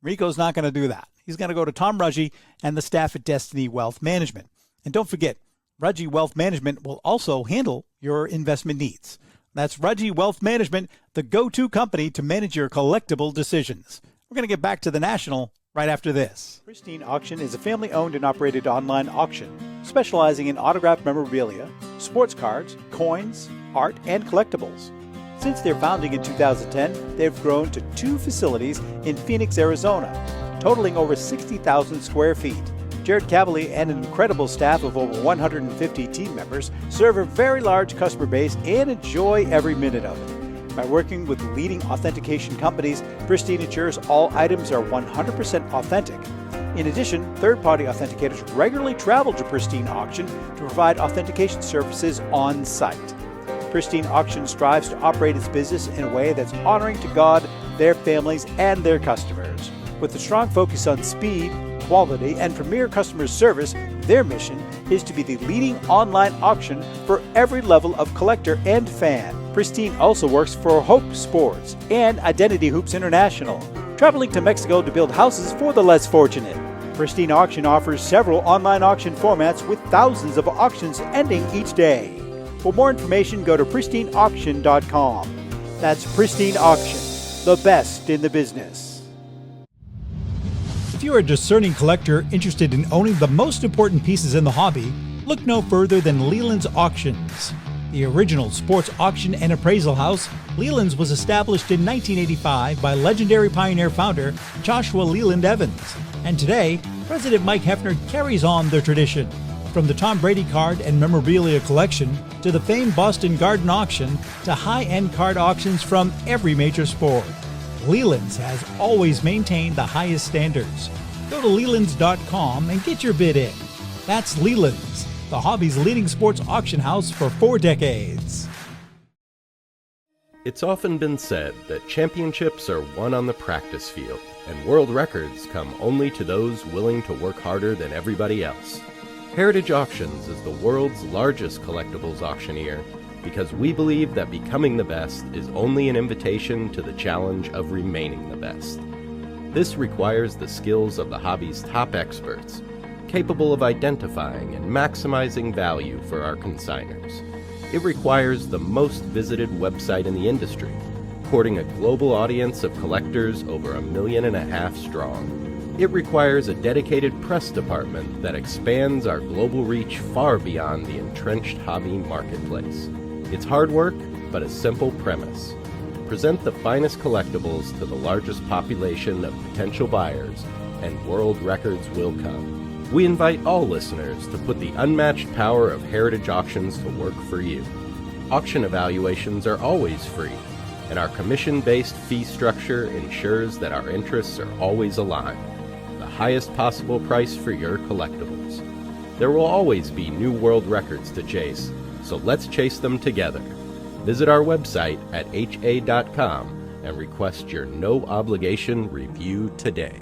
Rico's not going to do that. He's going to go to Tom Ruggie and the staff at Destiny Wealth Management. And don't forget, Ruggie Wealth Management will also handle your investment needs. That's Ruggie Wealth Management, the go-to company to manage your collectible decisions. We're going to get back to the National right after this. Pristine Auction is a family-owned and operated online auction specializing in autographed memorabilia, sports cards, coins, art, and collectibles. Since their founding in 2010, they've grown to 2 facilities in Phoenix, Arizona, totaling over 60,000 square feet. Jared Cavalier and an incredible staff of over 150 team members serve a very large customer base and enjoy every minute of it. By working with leading authentication companies, Pristine ensures all items are 100% authentic. In addition, third-party authenticators regularly travel to Pristine Auction to provide authentication services on site. Pristine Auction strives to operate its business in a way that's honoring to God, their families, and their customers. With a strong focus on speed, quality, and premier customer service, their mission is to be the leading online auction for every level of collector and fan. Pristine also works for Hope Sports and Identity Hoops International, traveling to Mexico to build houses for the less fortunate. Pristine Auction offers several online auction formats with thousands of auctions ending each day. For more information, go to pristineauction.com. That's Pristine Auction, the best in the business. If you're a discerning collector interested in owning the most important pieces in the hobby, look no further than Leland's Auctions. The original sports auction and appraisal house, Leland's was established in 1985 by legendary Pioneer founder Joshua Leland Evans. And today, President Mike Hefner carries on the tradition. From the Tom Brady card and memorabilia collection to the famed Boston Garden Auction to high-end card auctions from every major sport, Leland's has always maintained the highest standards. Go to Lelands.com and get your bid in. That's Leland's, the hobby's leading sports auction house for 4 decades. It's often been said that championships are won on the practice field, and world records come only to those willing to work harder than everybody else. Heritage Auctions is the world's largest collectibles auctioneer because we believe that becoming the best is only an invitation to the challenge of remaining the best. This requires the skills of the hobby's top experts, capable of identifying and maximizing value for our consigners. It requires the most visited website in the industry, courting a global audience of collectors over 1.5 million strong. It requires a dedicated press department that expands our global reach far beyond the entrenched hobby marketplace. It's hard work, but a simple premise. Present the finest collectibles to the largest population of potential buyers, and world records will come. We invite all listeners to put the unmatched power of Heritage Auctions to work for you. Auction evaluations are always free, and our commission-based fee structure ensures that our interests are always aligned. The highest possible price for your collectibles. There will always be new world records to chase, so let's chase them together. Visit our website at ha.com and request your no-obligation review today.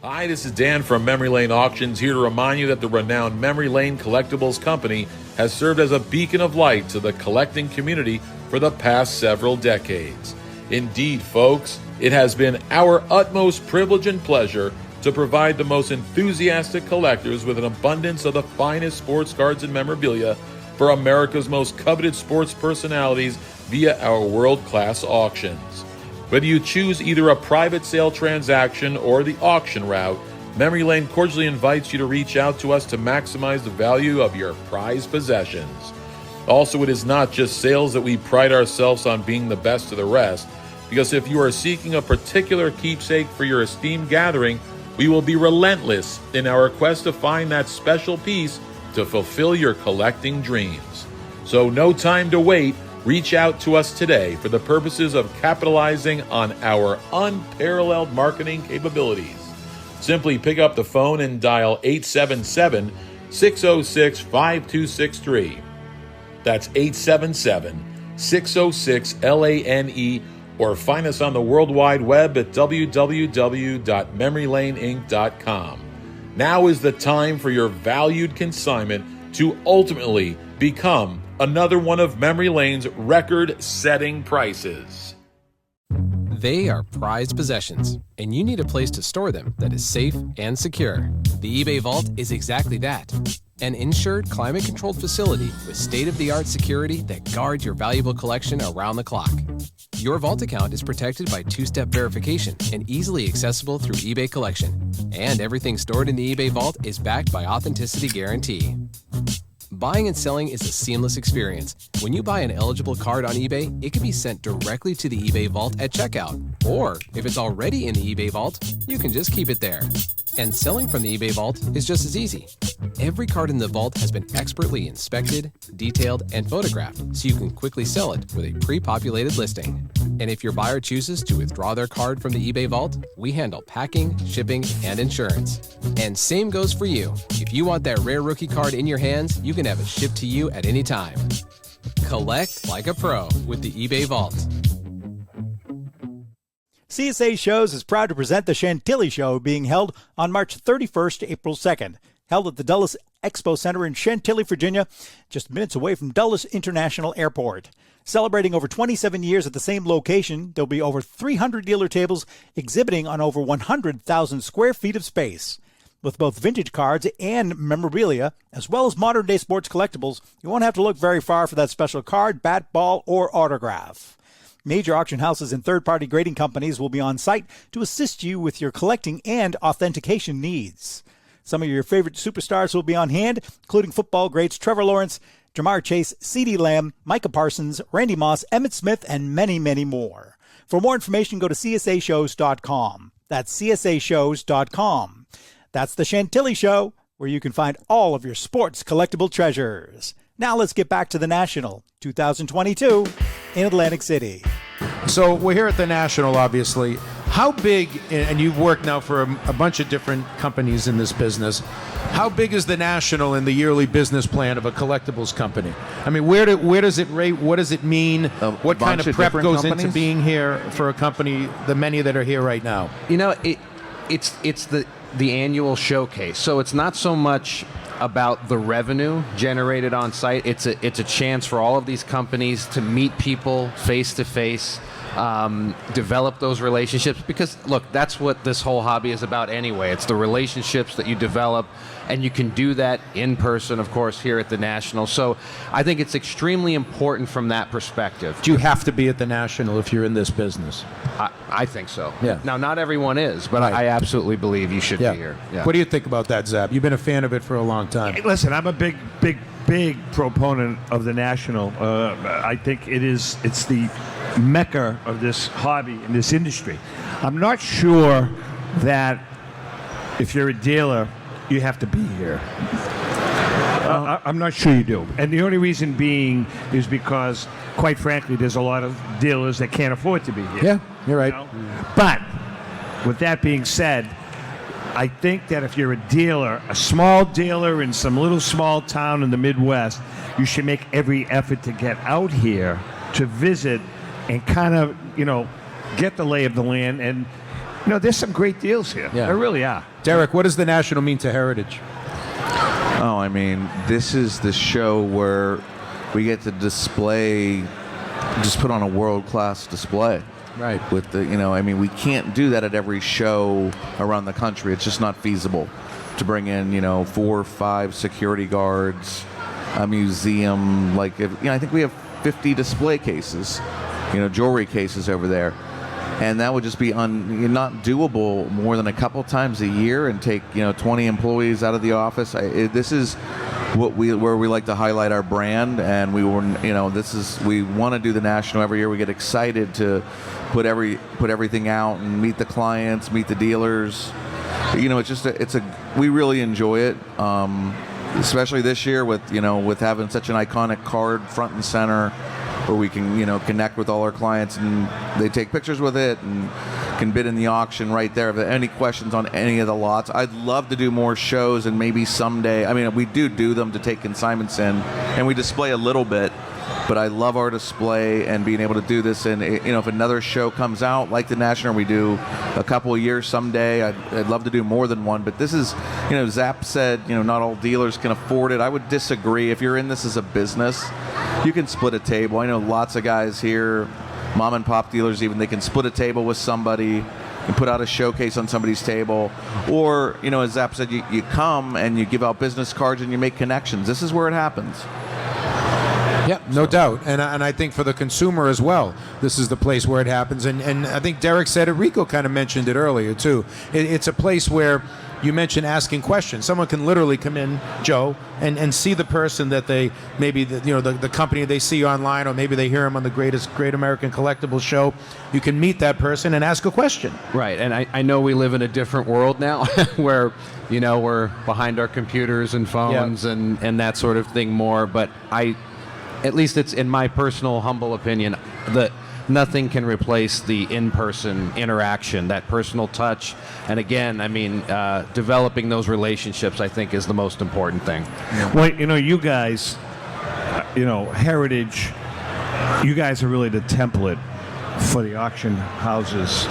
Hi, this is Dan from Memory Lane Auctions, here to remind you that the renowned Memory Lane Collectibles Company has served as a beacon of light to the collecting community for the past several decades. Indeed, folks, it has been our utmost privilege and pleasure to provide the most enthusiastic collectors with an abundance of the finest sports cards and memorabilia for America's most coveted sports personalities via our world-class auctions. Whether you choose either a private sale transaction or the auction route, Memory Lane cordially invites you to reach out to us to maximize the value of your prized possessions. Also, it is not just sales that we pride ourselves on being the best of the rest, because if you are seeking a particular keepsake for your esteemed gathering, we will be relentless in our quest to find that special piece to fulfill your collecting dreams. So no time to wait. Reach out to us today for the purposes of capitalizing on our unparalleled marketing capabilities. Simply pick up the phone and dial 877-606-5263. That's 877-606-LANE, or find us on the World Wide Web at www.memorylaneinc.com. Now is the time for your valued consignment to ultimately become another one of Memory Lane's record-setting prices. They are prized possessions, and you need a place to store them that is safe and secure. The eBay Vault is exactly that. An insured, climate-controlled facility with state-of-the-art security that guards your valuable collection around the clock. Your Vault account is protected by two-step verification and easily accessible through eBay Collection. And everything stored in the eBay Vault is backed by Authenticity Guarantee. Buying and selling is a seamless experience. When you buy an eligible card on eBay, it can be sent directly to the eBay Vault at checkout. Or, if it's already in the eBay Vault, you can just keep it there. And selling from the eBay Vault is just as easy. Every card in the vault has been expertly inspected, detailed, and photographed, so you can quickly sell it with a pre-populated listing. And if your buyer chooses to withdraw their card from the eBay Vault, we handle packing, shipping, and insurance. And same goes for you. If you want that rare rookie card in your hands, you can have it shipped to you at any time. Collect like a pro with the eBay Vault. CSA Shows is proud to present the Chantilly Show, being held on March 31st to April 2nd. Held at the Dulles Expo Center in Chantilly, Virginia, just minutes away from Dulles International Airport. Celebrating over 27 years at the same location, there'll be over 300 dealer tables exhibiting on over 100,000 square feet of space. With both vintage cards and memorabilia, as well as modern-day sports collectibles, you won't have to look very far for that special card, bat, ball, or autograph. Major auction houses and third-party grading companies will be on site to assist you with your collecting and authentication needs. Some of your favorite superstars will be on hand, including football greats Trevor Lawrence, Jamar Chase, CeeDee Lamb, Micah Parsons, Randy Moss, Emmitt Smith, and many, many more. For more information, go to csashows.com. That's csashows.com. That's the Chantilly Show, where you can find all of your sports collectible treasures. Now let's get back to the National 2022 in Atlantic City. So we're here at the National, obviously. How big, and you've worked now for a bunch of different companies in this business, how big is the National in the yearly business plan of a collectibles company? I mean, where does it rate? What does it mean? What kind of prep goes into being here for a company, the many that are here right now? You know, it's the annual showcase. So it's not so much about the revenue generated on site. It's a chance for all of these companies to meet people face to face, develop those relationships, because look, that's what this whole hobby is about anyway. It's the relationships that you develop, and you can do that in person, of course, here at the National. So I think it's extremely important from that perspective. Do you have to be at the National if you're in this business? I think so. Yeah. Now, not everyone is, but I absolutely believe you should be here. Yeah. What do you think about that, Zap? You've been a fan of it for a long time. Hey, listen, I'm a big proponent of the National. I think it's the mecca of this hobby in this industry. I'm not sure that if you're a dealer, you have to be here. I'm not sure you do. And the only reason being is because, quite frankly, there's a lot of dealers that can't afford to be here. Yeah, you're right. But with that being said, I think that if you're a dealer, a small dealer in some little small town in the Midwest, you should make every effort to get out here to visit and kind of, get the lay of the land. And, there's some great deals here. Yeah. There really are. Derek, what does the National mean to Heritage? Oh, I mean, this is the show where we get to display, just put on a world-class display. Right. With the, we can't do that at every show around the country. It's just not feasible to bring in, 4 or 5 security guards, a museum. I think we have 50 display cases, jewelry cases over there. And that would just be not doable more than a couple times a year and take 20 employees out of the office. This is where we like to highlight our brand, and we want to do the National every year. We get excited to put everything out and meet the clients, meet the dealers. We really enjoy it, especially this year with having such an iconic card front and center, where we can connect with all our clients and they take pictures with it and can bid in the auction right there. If there are any questions on any of the lots, I'd love to do more shows, and maybe someday, we do them to take consignments in, and we display a little bit, but I love our display and being able to do this. And if another show comes out like the National, we do a couple of years someday, I'd love to do more than one. But this is, Zap said, not all dealers can afford it. I would disagree. If you're in this as a business, you can split a table. I know lots of guys here, mom and pop dealers even, they can split a table with somebody and put out a showcase on somebody's table. Or, as Zap said, you come and you give out business cards and you make connections. This is where it happens. Yeah, no doubt. And I think for the consumer as well, this is the place where it happens. And I think Derek said it, Rico kind of mentioned it earlier too. It's a place where you mentioned asking questions. Someone can literally come in, Joe, and see the person that they, maybe the company they see online, or maybe they hear them on the Great American Collectibles show. You can meet that person and ask a question. Right, and I know we live in a different world now where, we're behind our computers and phones and that sort of thing more, but at least it's in my personal humble opinion that nothing can replace the in-person interaction, that personal touch. And again, developing those relationships, I think, is the most important thing. Well, you guys, Heritage, you guys are really the template for the auction houses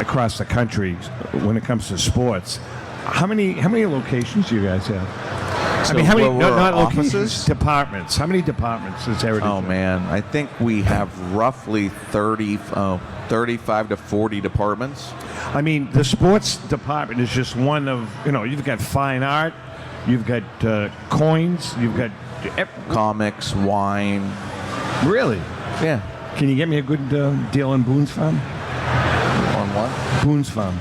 across the country when it comes to sports. How many locations do you guys have? So I mean, how many? we're Not offices? locations, departments. How many departments is Heritage? Oh man, I think we have roughly 35 to 40 departments. I mean, the sports department is just one of, you've got fine art, you've got coins, you've got comics, wine. Really? Yeah. Can you get me a good deal on Boone's Farm? On what? Boone's Farm.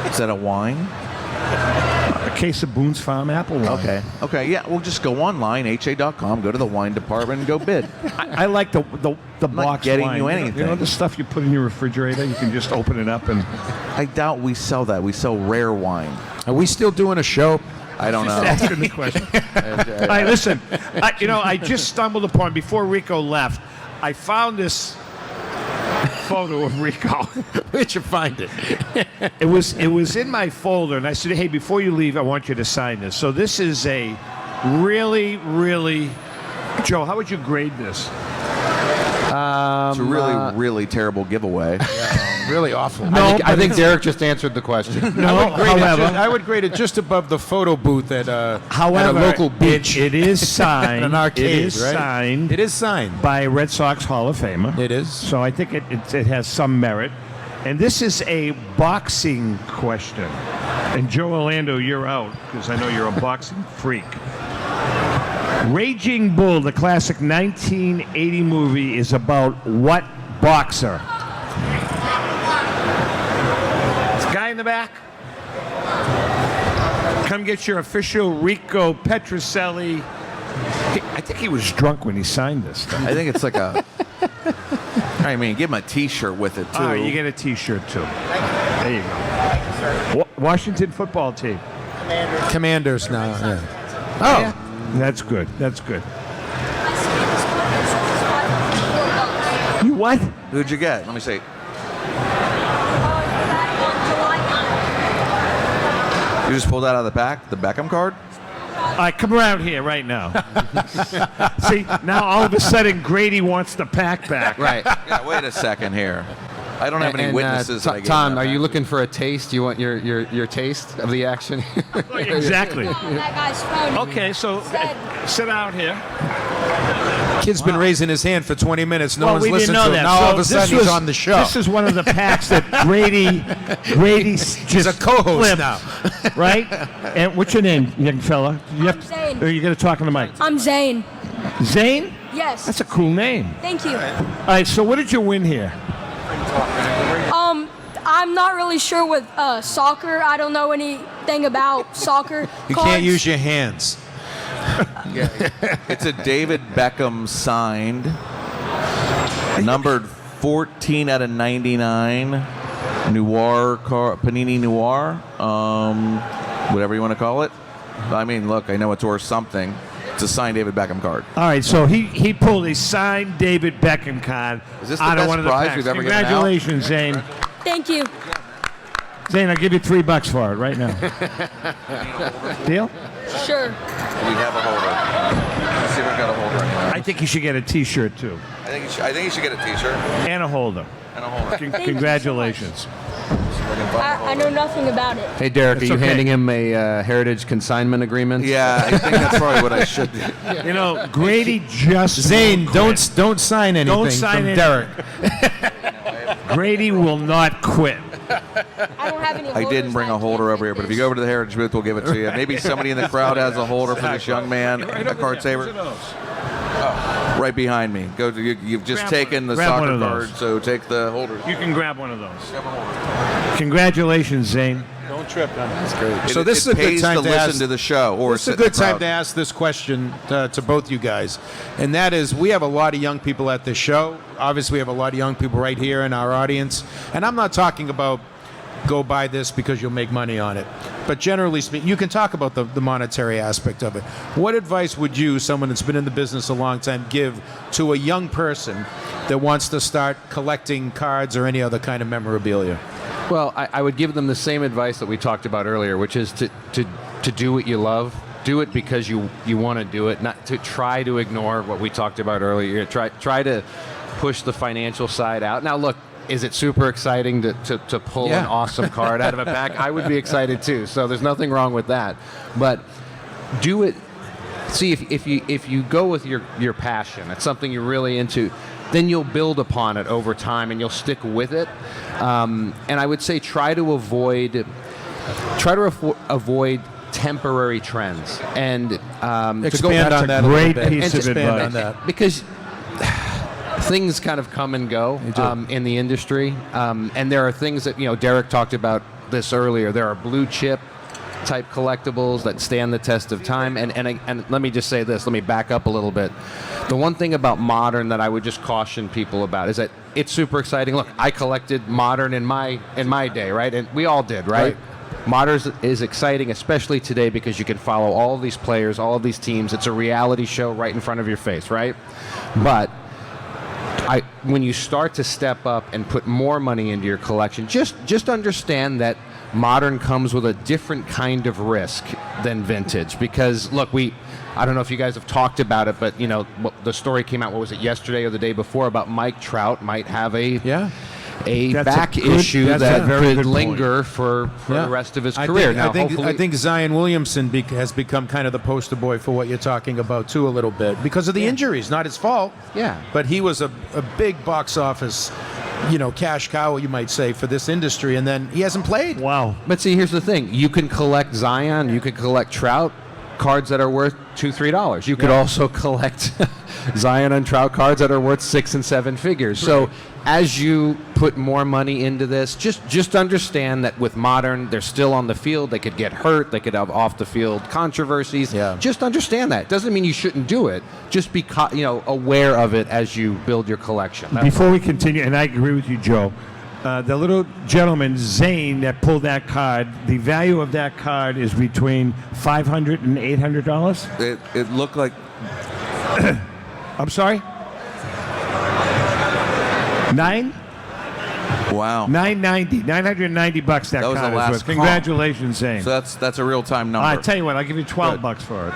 Is that a wine? A case of Boone's Farm apple wine. Okay, yeah, we'll just go online, ha.com, go to the wine department and go bid. I like the I'm box not getting wine. you anything. You know the stuff you put in your refrigerator? You can just open it up and... I doubt we sell that. We sell rare wine. Are we still doing a show? I don't know. Just asking the question. All right, listen. I just stumbled upon, before Rico left, I found this photo of Rico. Where'd you find it? It was in my folder, and I said, hey, before you leave, I want you to sign this. So this is a really, really... Joe, how would you grade this? It's a really terrible giveaway. Really awful. No, I think Derek just answered the question. I would grade it just above the photo booth at a local beach. It is signed. An arcade, it is right? signed. It is signed by a Red Sox Hall of Famer. It is. So I think it has some merit. And this is a boxing question. And Joe Orlando, you're out because I know you're a boxing freak. Raging Bull, the classic 1980 movie, is about what boxer? This guy in the back. Come get your official Rico Petrocelli. I think he was drunk when he signed this stuff. I think it's like a... I mean, give him a T-shirt with it, too. All right, you get a T-shirt, too. There you go. Washington football team. Commanders now. Yeah. Oh. Yeah. That's good. That's good. You what? Who'd you get? Let me see. You just pulled that out of the pack? The Beckham card? All right, come around here right now. See, now all of a sudden Grady wants the pack back. Right. Yeah, wait a second here. I don't have any witnesses. That I gave Tom, that are back. you looking for a taste? You want your taste of the action? Exactly. That guy's phone. Okay, so sit out here. Kid's been raising his hand for 20 minutes. No one's we listened didn't know to him. that. Now So all of a this sudden he's on the show. This is one of the packs that Grady just He's a co-host flipped, now. right? And what's your name, young fella? Zane. Or you got to talk on the mic. I'm Zane. Zane? Yes. That's a cool name. Thank you. All right, so what did you win here? I'm not really sure with soccer. I don't know anything about soccer. You can't use your hands. Yeah. It's a David Beckham signed, numbered 14 out of 99, Noir car, Panini Noir, whatever you want to call it. I mean, look, I know it's worth something. It's a signed David Beckham card. All right, so he pulled a signed David Beckham card Is this the out of best one of the prize packs. we've ever given out? Congratulations, Zane. Thank you. Zane, I'll give you $3 for it right now. Deal? Sure. We have a holder. Let's see if we've got a holder anywhere. I think you should get a T-shirt too. I think you should get a T-shirt And a holder. and a holder. Thank you so Congratulations. I know nothing about it. Hey, Derek, It's are you okay. handing him a Heritage consignment agreement? Yeah, I think that's probably what I should do. You know, Grady just Zane, won't quit. don't sign anything Don't sign from anything. Derek. Grady will not quit. I don't have any. I didn't bring a holder over here, but if you go over to the Heritage booth, we'll give it to you. Maybe somebody in the crowd has a holder for this young man, a card saver. Oh, right behind me. You've just Grab taken the grab one soccer of card, those. so take the holder. You can grab one of those. Congratulations, Zane. Don't trip on That's great. It- So this it is a good pays time to to listen ask, to the show or This is a sit in the good time crowd. to ask this question to both you guys, and that is: we have a lot of young people at this show. Obviously, we have a lot of young people right here in our audience, and I'm not talking about go buy this because you'll make money on it. But generally speaking, you can talk about the monetary aspect of it. What advice would you, someone that's been in the business a long time, give to a young person that wants to start collecting cards or any other kind of memorabilia? Well, I would give them the same advice that we talked about earlier, which is to do what you love. Do it because you want to do it, not to try to ignore what we talked about earlier. Try to push the financial side out. Now, look, is it super exciting to pull an awesome card out of a pack? I would be excited too. So there's nothing wrong with that. But do it. See, if you go with your passion, it's something you're really into, then you'll build upon it over time and you'll stick with it. And I would say try to avoid temporary trends and expand on that. Great piece of advice. On that. Because things kind of come and go in the industry, and there are things that Derek talked about this earlier. There are blue chip type collectibles that stand the test of time, and let me just say this. Let me back up a little bit. The one thing about modern that I would just caution people about is that it's super exciting. Look, I collected modern in my day, right? And we all did, right? Modern is exciting, especially today, because you can follow all of these players, all of these teams. It's a reality show right in front of your face, right? But when you start to step up and put more money into your collection, just understand that modern comes with a different kind of risk than vintage. Because look, I don't know if you guys have talked about it, but the story came out. What was it, yesterday or the day before, about Mike Trout might have a back issue that could linger for the rest of his career. I think Zion Williamson has become kind of the poster boy for what you're talking about too, a little bit, because of the injuries. Not his fault. Yeah. But he was a big box office, cash cow, you might say, for this industry, and then he hasn't played. Wow. But see, here's the thing: you can collect Zion, you can collect Trout cards that are worth $2-3. You could also collect Zion and Trout cards that are worth 6 and 7 figures. So as you put more money into this, just understand that with modern, they're still on the field. They could get hurt. They could have off the field controversies. Yeah. Just understand that. Doesn't mean you shouldn't do it. Just be aware of it as you build your collection. Before we continue, and I agree with you, Joe, the little gentleman, Zane, that pulled that card, the value of that card is between $500 and $800? It looked like... I'm sorry? 9? Wow. $990 bucks that was card the is last worth. Congratulations, Zane. So that's a real-time number. I tell you what, I'll give you $12 for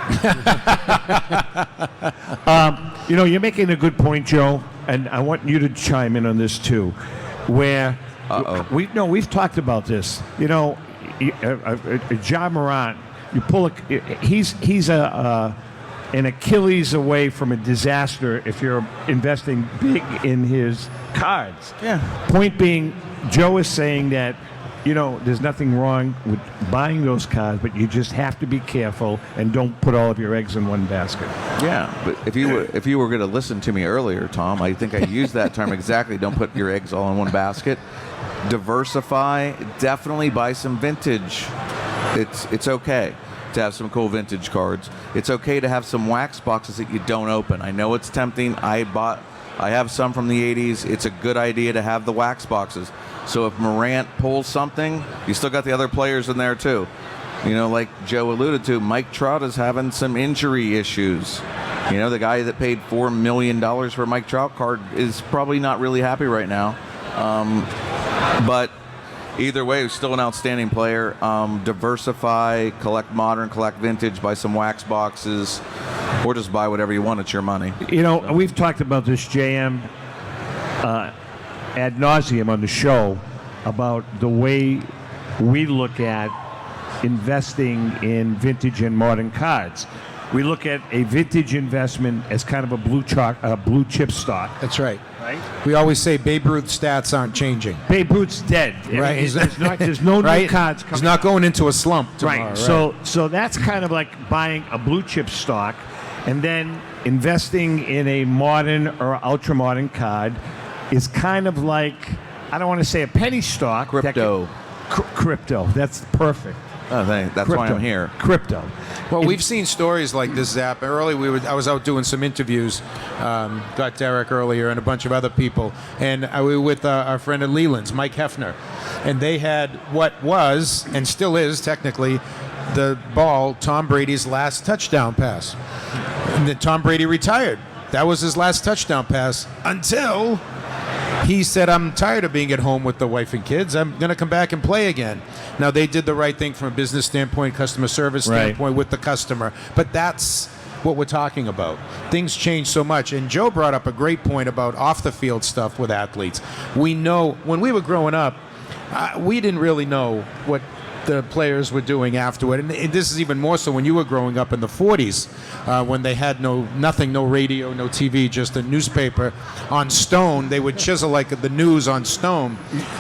it. You're making a good point, Joe, and I want you to chime in on this too, where we've talked about this. Ja Morant, you pull he's an Achilles away from a disaster if you're investing big in his cards. Yeah. Point being, Joe is saying that there's nothing wrong with buying those cards, but you just have to be careful and don't put all of your eggs in one basket. Yeah, but if you were going to listen to me earlier, Tom, I think I used that term exactly. Don't put your eggs all in one basket. Diversify. Definitely buy some vintage. It's okay to have some cool vintage cards. It's okay to have some wax boxes that you don't open. I know it's tempting. I have some from the 80s. It's a good idea to have the wax boxes. So if Morant pulls something, you still got the other players in there too. Like Joe alluded to, Mike Trout is having some injury issues. The guy that paid $4 million for a Mike Trout card is probably not really happy right now. But either way, he's still an outstanding player. Diversify, collect modern, collect vintage, buy some wax boxes, or just buy whatever you want. It's your money. We've talked about this, JM, ad nauseum on the show about the way we look at investing in vintage and modern cards. We look at a vintage investment as kind of a blue chip stock. That's right. Right? We always say Babe Ruth stats aren't changing. Babe Ruth's dead. Right. There's no right? new cards coming. He's not going into a slump tomorrow. Right. So that's kind of like buying a blue chip stock and then investing in a modern or ultra modern card is kind of like, I don't want to say a penny stock. Crypto. Crypto. That's perfect. Oh, that's why I'm here. Crypto. Well, we've seen stories like this, Zap. I was out doing some interviews, got Derek earlier and a bunch of other people, and we were with our friend at Leland's, Mike Hefner, and they had what was, and still is technically, the ball, Tom Brady's last touchdown pass. And then Tom Brady retired. That was his last touchdown pass until he said, I'm tired of being at home with the wife and kids. I'm going to come back and play again. Now, they did the right thing from a business standpoint, customer service standpoint with the customer. But that's what we're talking about. Things change so much. And Joe brought up a great point about off-the-field stuff with athletes. We know when we were growing up, we didn't really know what the players were doing afterward, and this is even more so when you were growing up in the 40s, when they had nothing, no radio, no TV, just a newspaper on stone. They would chisel like the news on stone,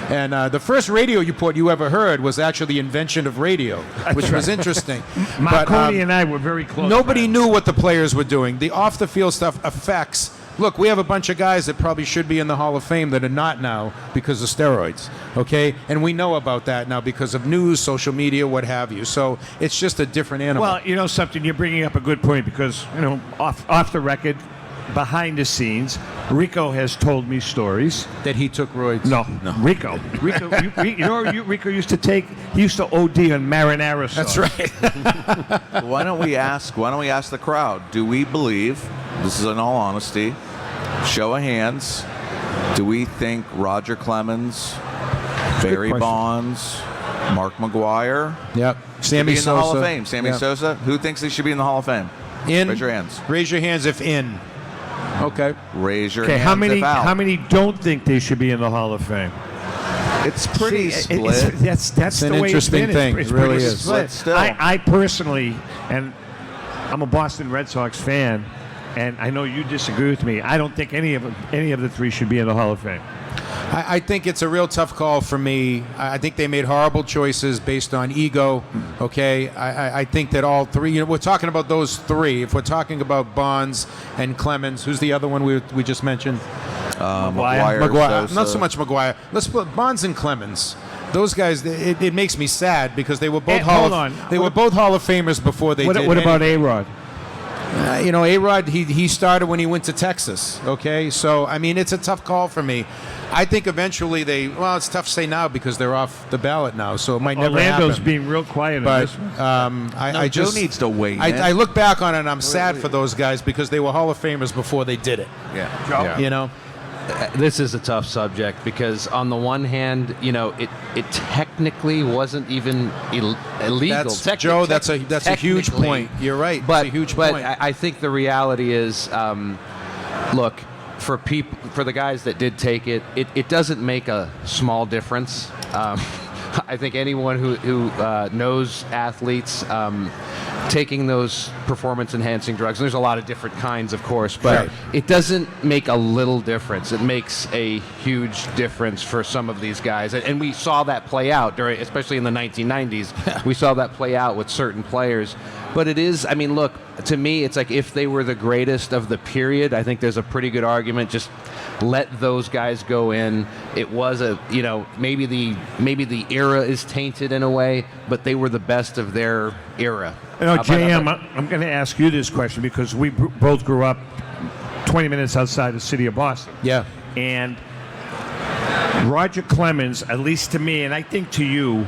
and the first radio report you ever heard was actually the invention of radio, which was interesting. Marconi and I were very close. Nobody knew what the players were doing. The off-the-field stuff affects. Look, we have a bunch of guys that probably should be in the Hall of Fame that are not now because of steroids, okay? And we know about that now because of news, social media, what have you. So it's just a different animal. Well, you know something, you're bringing up a good point because, you know, off the record, behind the scenes, Rico has told me stories. That he took roids? No. Rico, Rico used to take, he used to OD on marinara sauce. That's right. Why don't we ask the crowd, do we believe, this is in all honesty, show of hands, do we think Roger Clemens, Barry Bonds, Mark McGwire, Sammy should be in Sosa, the Hall of Fame? Sammy Sosa, who thinks they should be in the Hall of Fame? Raise your hands. Raise your hands if in. Okay. Raise your hands if out. How many don't think they should be in the Hall of Fame? It's pretty split. That's an the way interesting it's thing. been. It really is. Split still. I personally, and I'm a Boston Red Sox fan, and I know you disagree with me. I don't think any of the three should be in the Hall of Fame. I think it's a real tough call for me. I think they made horrible choices based on ego. Okay, I think that all three. You know, we're talking about those three. If we're talking about Bonds and Clemens, who's the other one we just mentioned? McGwire. Not so much McGwire. Let's put Bonds and Clemens. Those guys, it makes me sad because they were both both Hall of Famers before they did. What about A-Rod? You know, A-Rod, he started when he went to Texas, okay? So, I mean, it's a tough call for me. I think eventually it's tough to say now because they're off the ballot now, so it might never happen. Orlando's being real quiet on this one. I just Joe needs to wait. I look back on it and I'm sad for those guys because they were Hall of Famers before they did it. Yeah. You know? This is a tough subject because on the one hand, you know, it technically wasn't even illegal. Joe, that's a huge point. You're right. But, it's a huge but point. I think the reality is, look, for the guys that did take it, it doesn't make a small difference. I think anyone who knows athletes taking those performance-enhancing drugs, and there's a lot of different kinds, of course, but it doesn't make a little difference. It makes a huge difference for some of these guys, and we saw that play out especially in the 1990s. We saw that play out with certain players. But it is, I mean, look, to me, it's like if they were the greatest of the period, I think there's a pretty good argument. Just let those guys go in. It was maybe the era is tainted in a way, but they were the best of their era. You know, JM, I'm going to ask you this question because we both grew up 20 minutes outside the city of Boston. Yeah. And Roger Clemens, at least to me, and I think to you,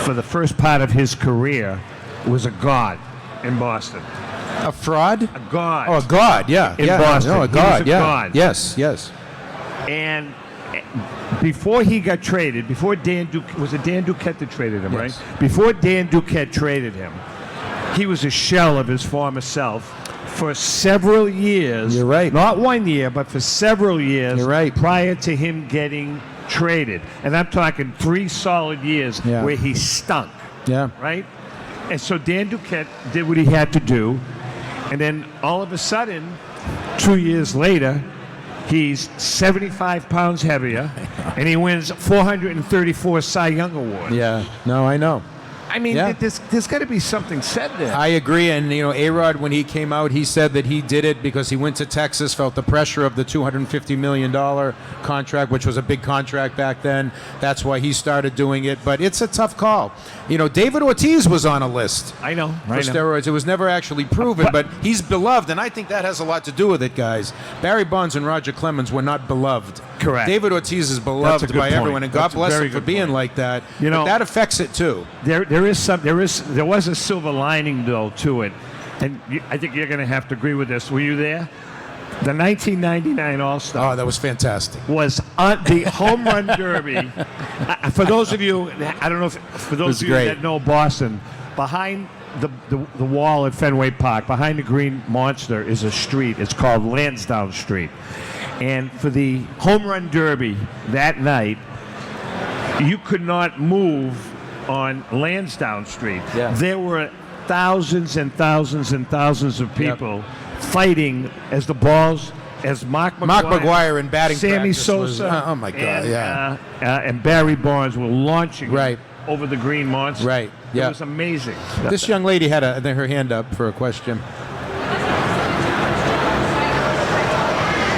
for the first part of his career, was a god in Boston. A fraud? A god. Oh, a god, yeah. In Boston. No, a god, he was a god. Yes. And before he got traded, before Dan Duquette, was it Dan Duquette that traded him, right? Before Dan Duquette traded him, he was a shell of his former self for several years. You're right. Not 1 year, but for several years. You're right. Prior to him getting traded. And I'm talking 3 solid years where he stunk. Yeah. Right? And so Dan Duquette did what he had to do. And then all of a sudden, 2 years later, he's 75 pounds heavier, and he wins 434 Cy Young Awards. Yeah. No, I know. I mean, there's got to be something said there. I agree, and A-Rod, when he came out, he said that he did it because he went to Texas, felt the pressure of the $250 million contract, which was a big contract back then. That's why he started doing it, but it's a tough call. David Ortiz was on a list. I know. For steroids. It was never actually proven, but he's beloved, and I think that has a lot to do with it, guys. Barry Bonds and Roger Clemens were not beloved. Correct. David Ortiz is beloved by everyone, and God bless him for being like that. But that affects it too. There was a silver lining though to it, and I think you're going to have to agree with this. Were you there? The 1999 All-Star. Oh, that was fantastic. Was the home run derby. For those of you, I don't know if for those of you that know Boston, behind the wall at Fenway Park, behind the Green Monster, is a street. It's called Lansdowne Street. And for the home run derby that night, you could not move on Lansdowne Street. Yeah. There were thousands and thousands and thousands of people fighting as the balls, as Mark McGuire in batting Sammy practice was- Sosa, oh my God, and, and Barry Bonds were launching Right. over the Green Monster. Right, It yeah. was amazing. This young lady had her hand up for a question.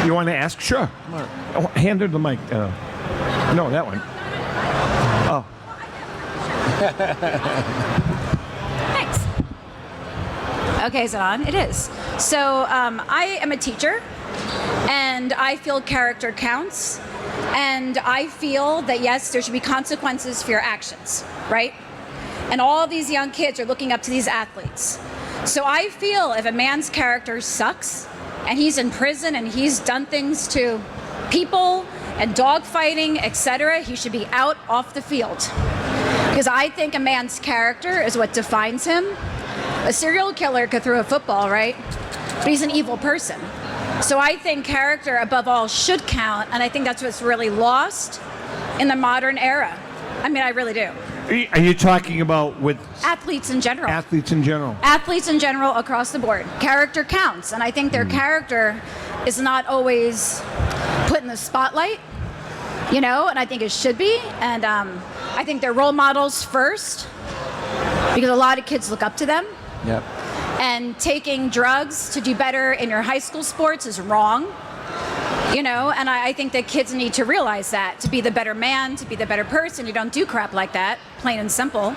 You want to ask? Sure. Oh, hand her the mic. No, that one. Oh. Thanks. Okay, is it on? It is. So I am a teacher, and I feel character counts, and I feel that yes, there should be consequences for your actions, right? And all these young kids are looking up to these athletes. So I feel if a man's character sucks, and he's in prison, and he's done things to people, and dogfighting, etc., he should be out off the field. Because I think a man's character is what defines him. A serial killer could throw a football, right? But he's an evil person. So I think character, above all, should count, and I think that's what's really lost in the modern era. I mean, I really do. Are you talking about with Athletes in general. athletes in general? Athletes in general across the board. Character counts, and I think their character is not always put in the spotlight, and I think it should be. And I think they're role models first, because a lot of kids look up to them. Yep. And taking drugs to do better in your high school sports is wrong. And I think that kids need to realize that. To be the better man, to be the better person, you don't do crap like that, plain and simple.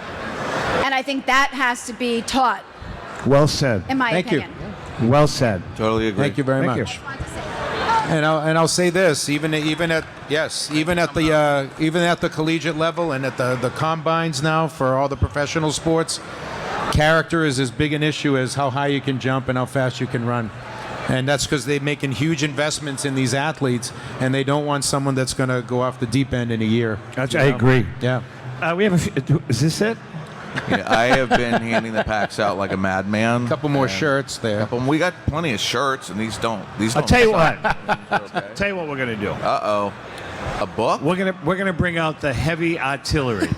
And I think that has to be taught, Well said. in my opinion. Well said. Totally agree. Thank you very Thank much. And I'll say this: even at the collegiate level and at the combines now for all the professional sports, character is as big an issue as how high you can jump and how fast you can run. And that's because they're making huge investments in these athletes, and they don't want someone that's going to go off the deep end in a year. I agree. Yeah. We have is this it? Yeah, I have been handing the packs out like a madman. A couple more shirts there. We got plenty of shirts, and these don't. I'll tell you what. Tell you what we're gonna do. A book? We're gonna bring out the heavy artillery.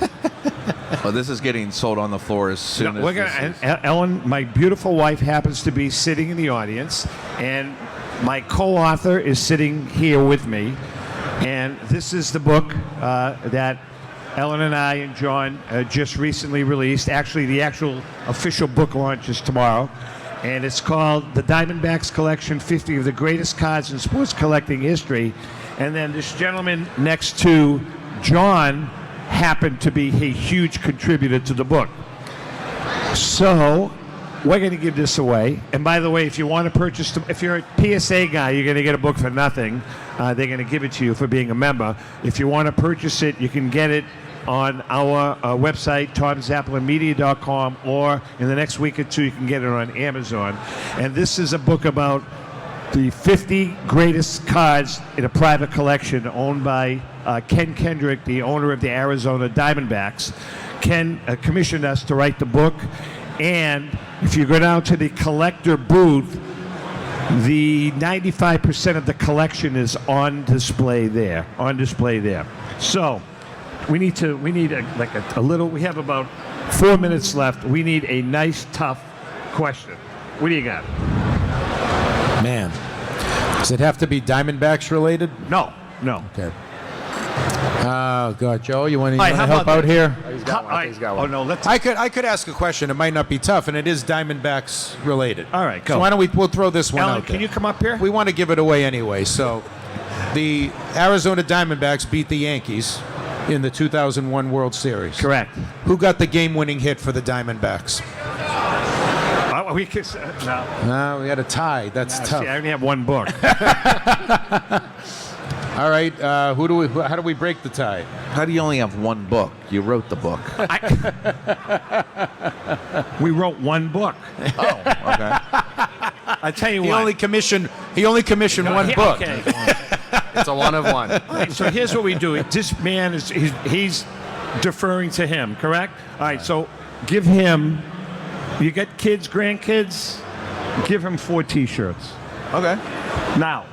Well, this is getting sold on the floor as soon as We're gonna. Ellen, my beautiful wife, happens to be sitting in the audience, and my co-author is sitting here with me, and this is the book that Ellen and I and John just recently released. Actually, the actual official book launch is tomorrow. And it's called The Diamondbacks Collection, 50 of the Greatest Cards in Sports Collecting History. And then this gentleman next to John happened to be a huge contributor to the book. So we're going to give this away. And by the way, if you want to purchase, if you're a PSA guy, you're going to get a book for nothing. They're going to give it to you for being a member. If you want to purchase it, you can get it on our website, tomzappalamedia.com, or in the next week or two, you can get it on Amazon. And this is a book about the 50 greatest cards in a private collection owned by Ken Kendrick, the owner of the Arizona Diamondbacks. Ken commissioned us to write the book. And if you go down to the collector booth, the 95% of the collection is on display there. So we need a little. We have about 4 minutes left. We need a nice, tough question. What do you got? Man, does it have to be Diamondbacks related? No. Okay. Oh God, Joe, you want to how help about out here? He's got one. He's got one. Oh no, let's. I could ask a question. It might not be tough, and it is Diamondbacks related. All right, go. So why don't we'll throw this one Alan, out there. can you come up here? We want to give it away anyway. So, the Arizona Diamondbacks beat the Yankees in the 2001 World Series. Correct. Who got the game-winning hit for the Diamondbacks? We could, no. No, we had a tie. That's tough. See, I only have one book. All right, how do we break the tie? How do you only have one book? You wrote the book. We wrote one book. Oh, okay. I tell you He what. only commissioned one book. Okay. It's a one of one. All right, so here's what we do. This man he's deferring to him, correct? All right, so give him You got kids, grandkids? Give him 4 T-shirts. Okay. Now.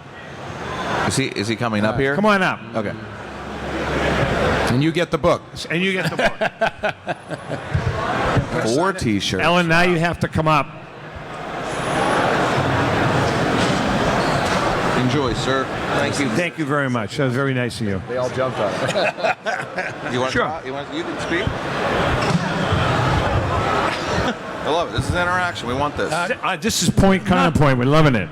Is he coming up here? Come on up. Okay. And you get the book. And you get the book. 4 T-shirts. Ellen, now you have to come up. Enjoy, sir. Thank you. Thank you very much. That was very nice of you. They all jumped on it. You want? Sure. You can speak. I love it. This is interaction. We want this. This is point counterpoint. We're loving it.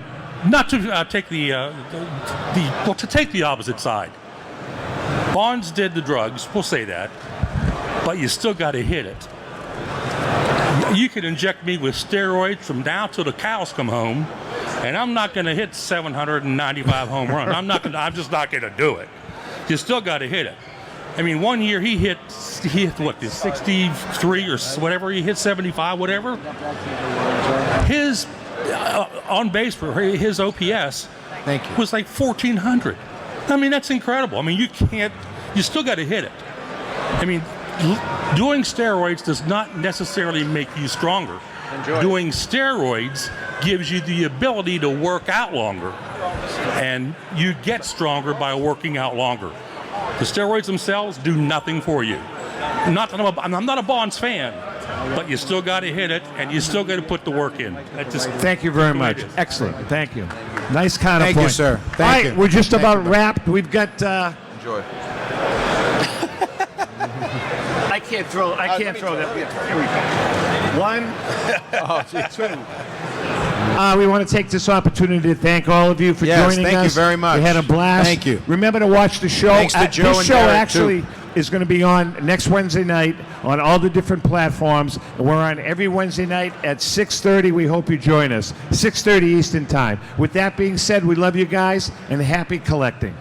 Not to take to take the opposite side. Bonds did the drugs. We'll say that, but you still got to hit it. You could inject me with steroids from now till the cows come home, and I'm not going to hit 795 home runs. I'm just not going to do it. You still got to hit it. I mean, one year he hit what, the 63 or whatever. He hit 75, whatever. His on base for his OPS was like 1,400. I mean, that's incredible. I mean, you still got to hit it. I mean, doing steroids does not necessarily make you stronger. Doing steroids gives you the ability to work out longer, and you get stronger by working out longer. The steroids themselves do nothing for you. Not that I'm not a Bonds fan, but you still got to hit it, and you still got to put the work in. Thank you very much. Excellent. Thank you. Nice counterpoint. Thank you, sir. Thank you. We're just about wrapped. We've got. Enjoy. I can't throw that. Here we go. 1, 2. We want to take this opportunity to thank all of you for joining us. Thank you very much. We had a blast. Thank you. Remember to watch the show. Thanks to Joe this and show Derek, actually too. is going to be on next Wednesday night on all the different platforms. And we're on every Wednesday night at 6:30. We hope you join us. 6:30 Eastern Time. With that being said, we love you guys and happy collecting.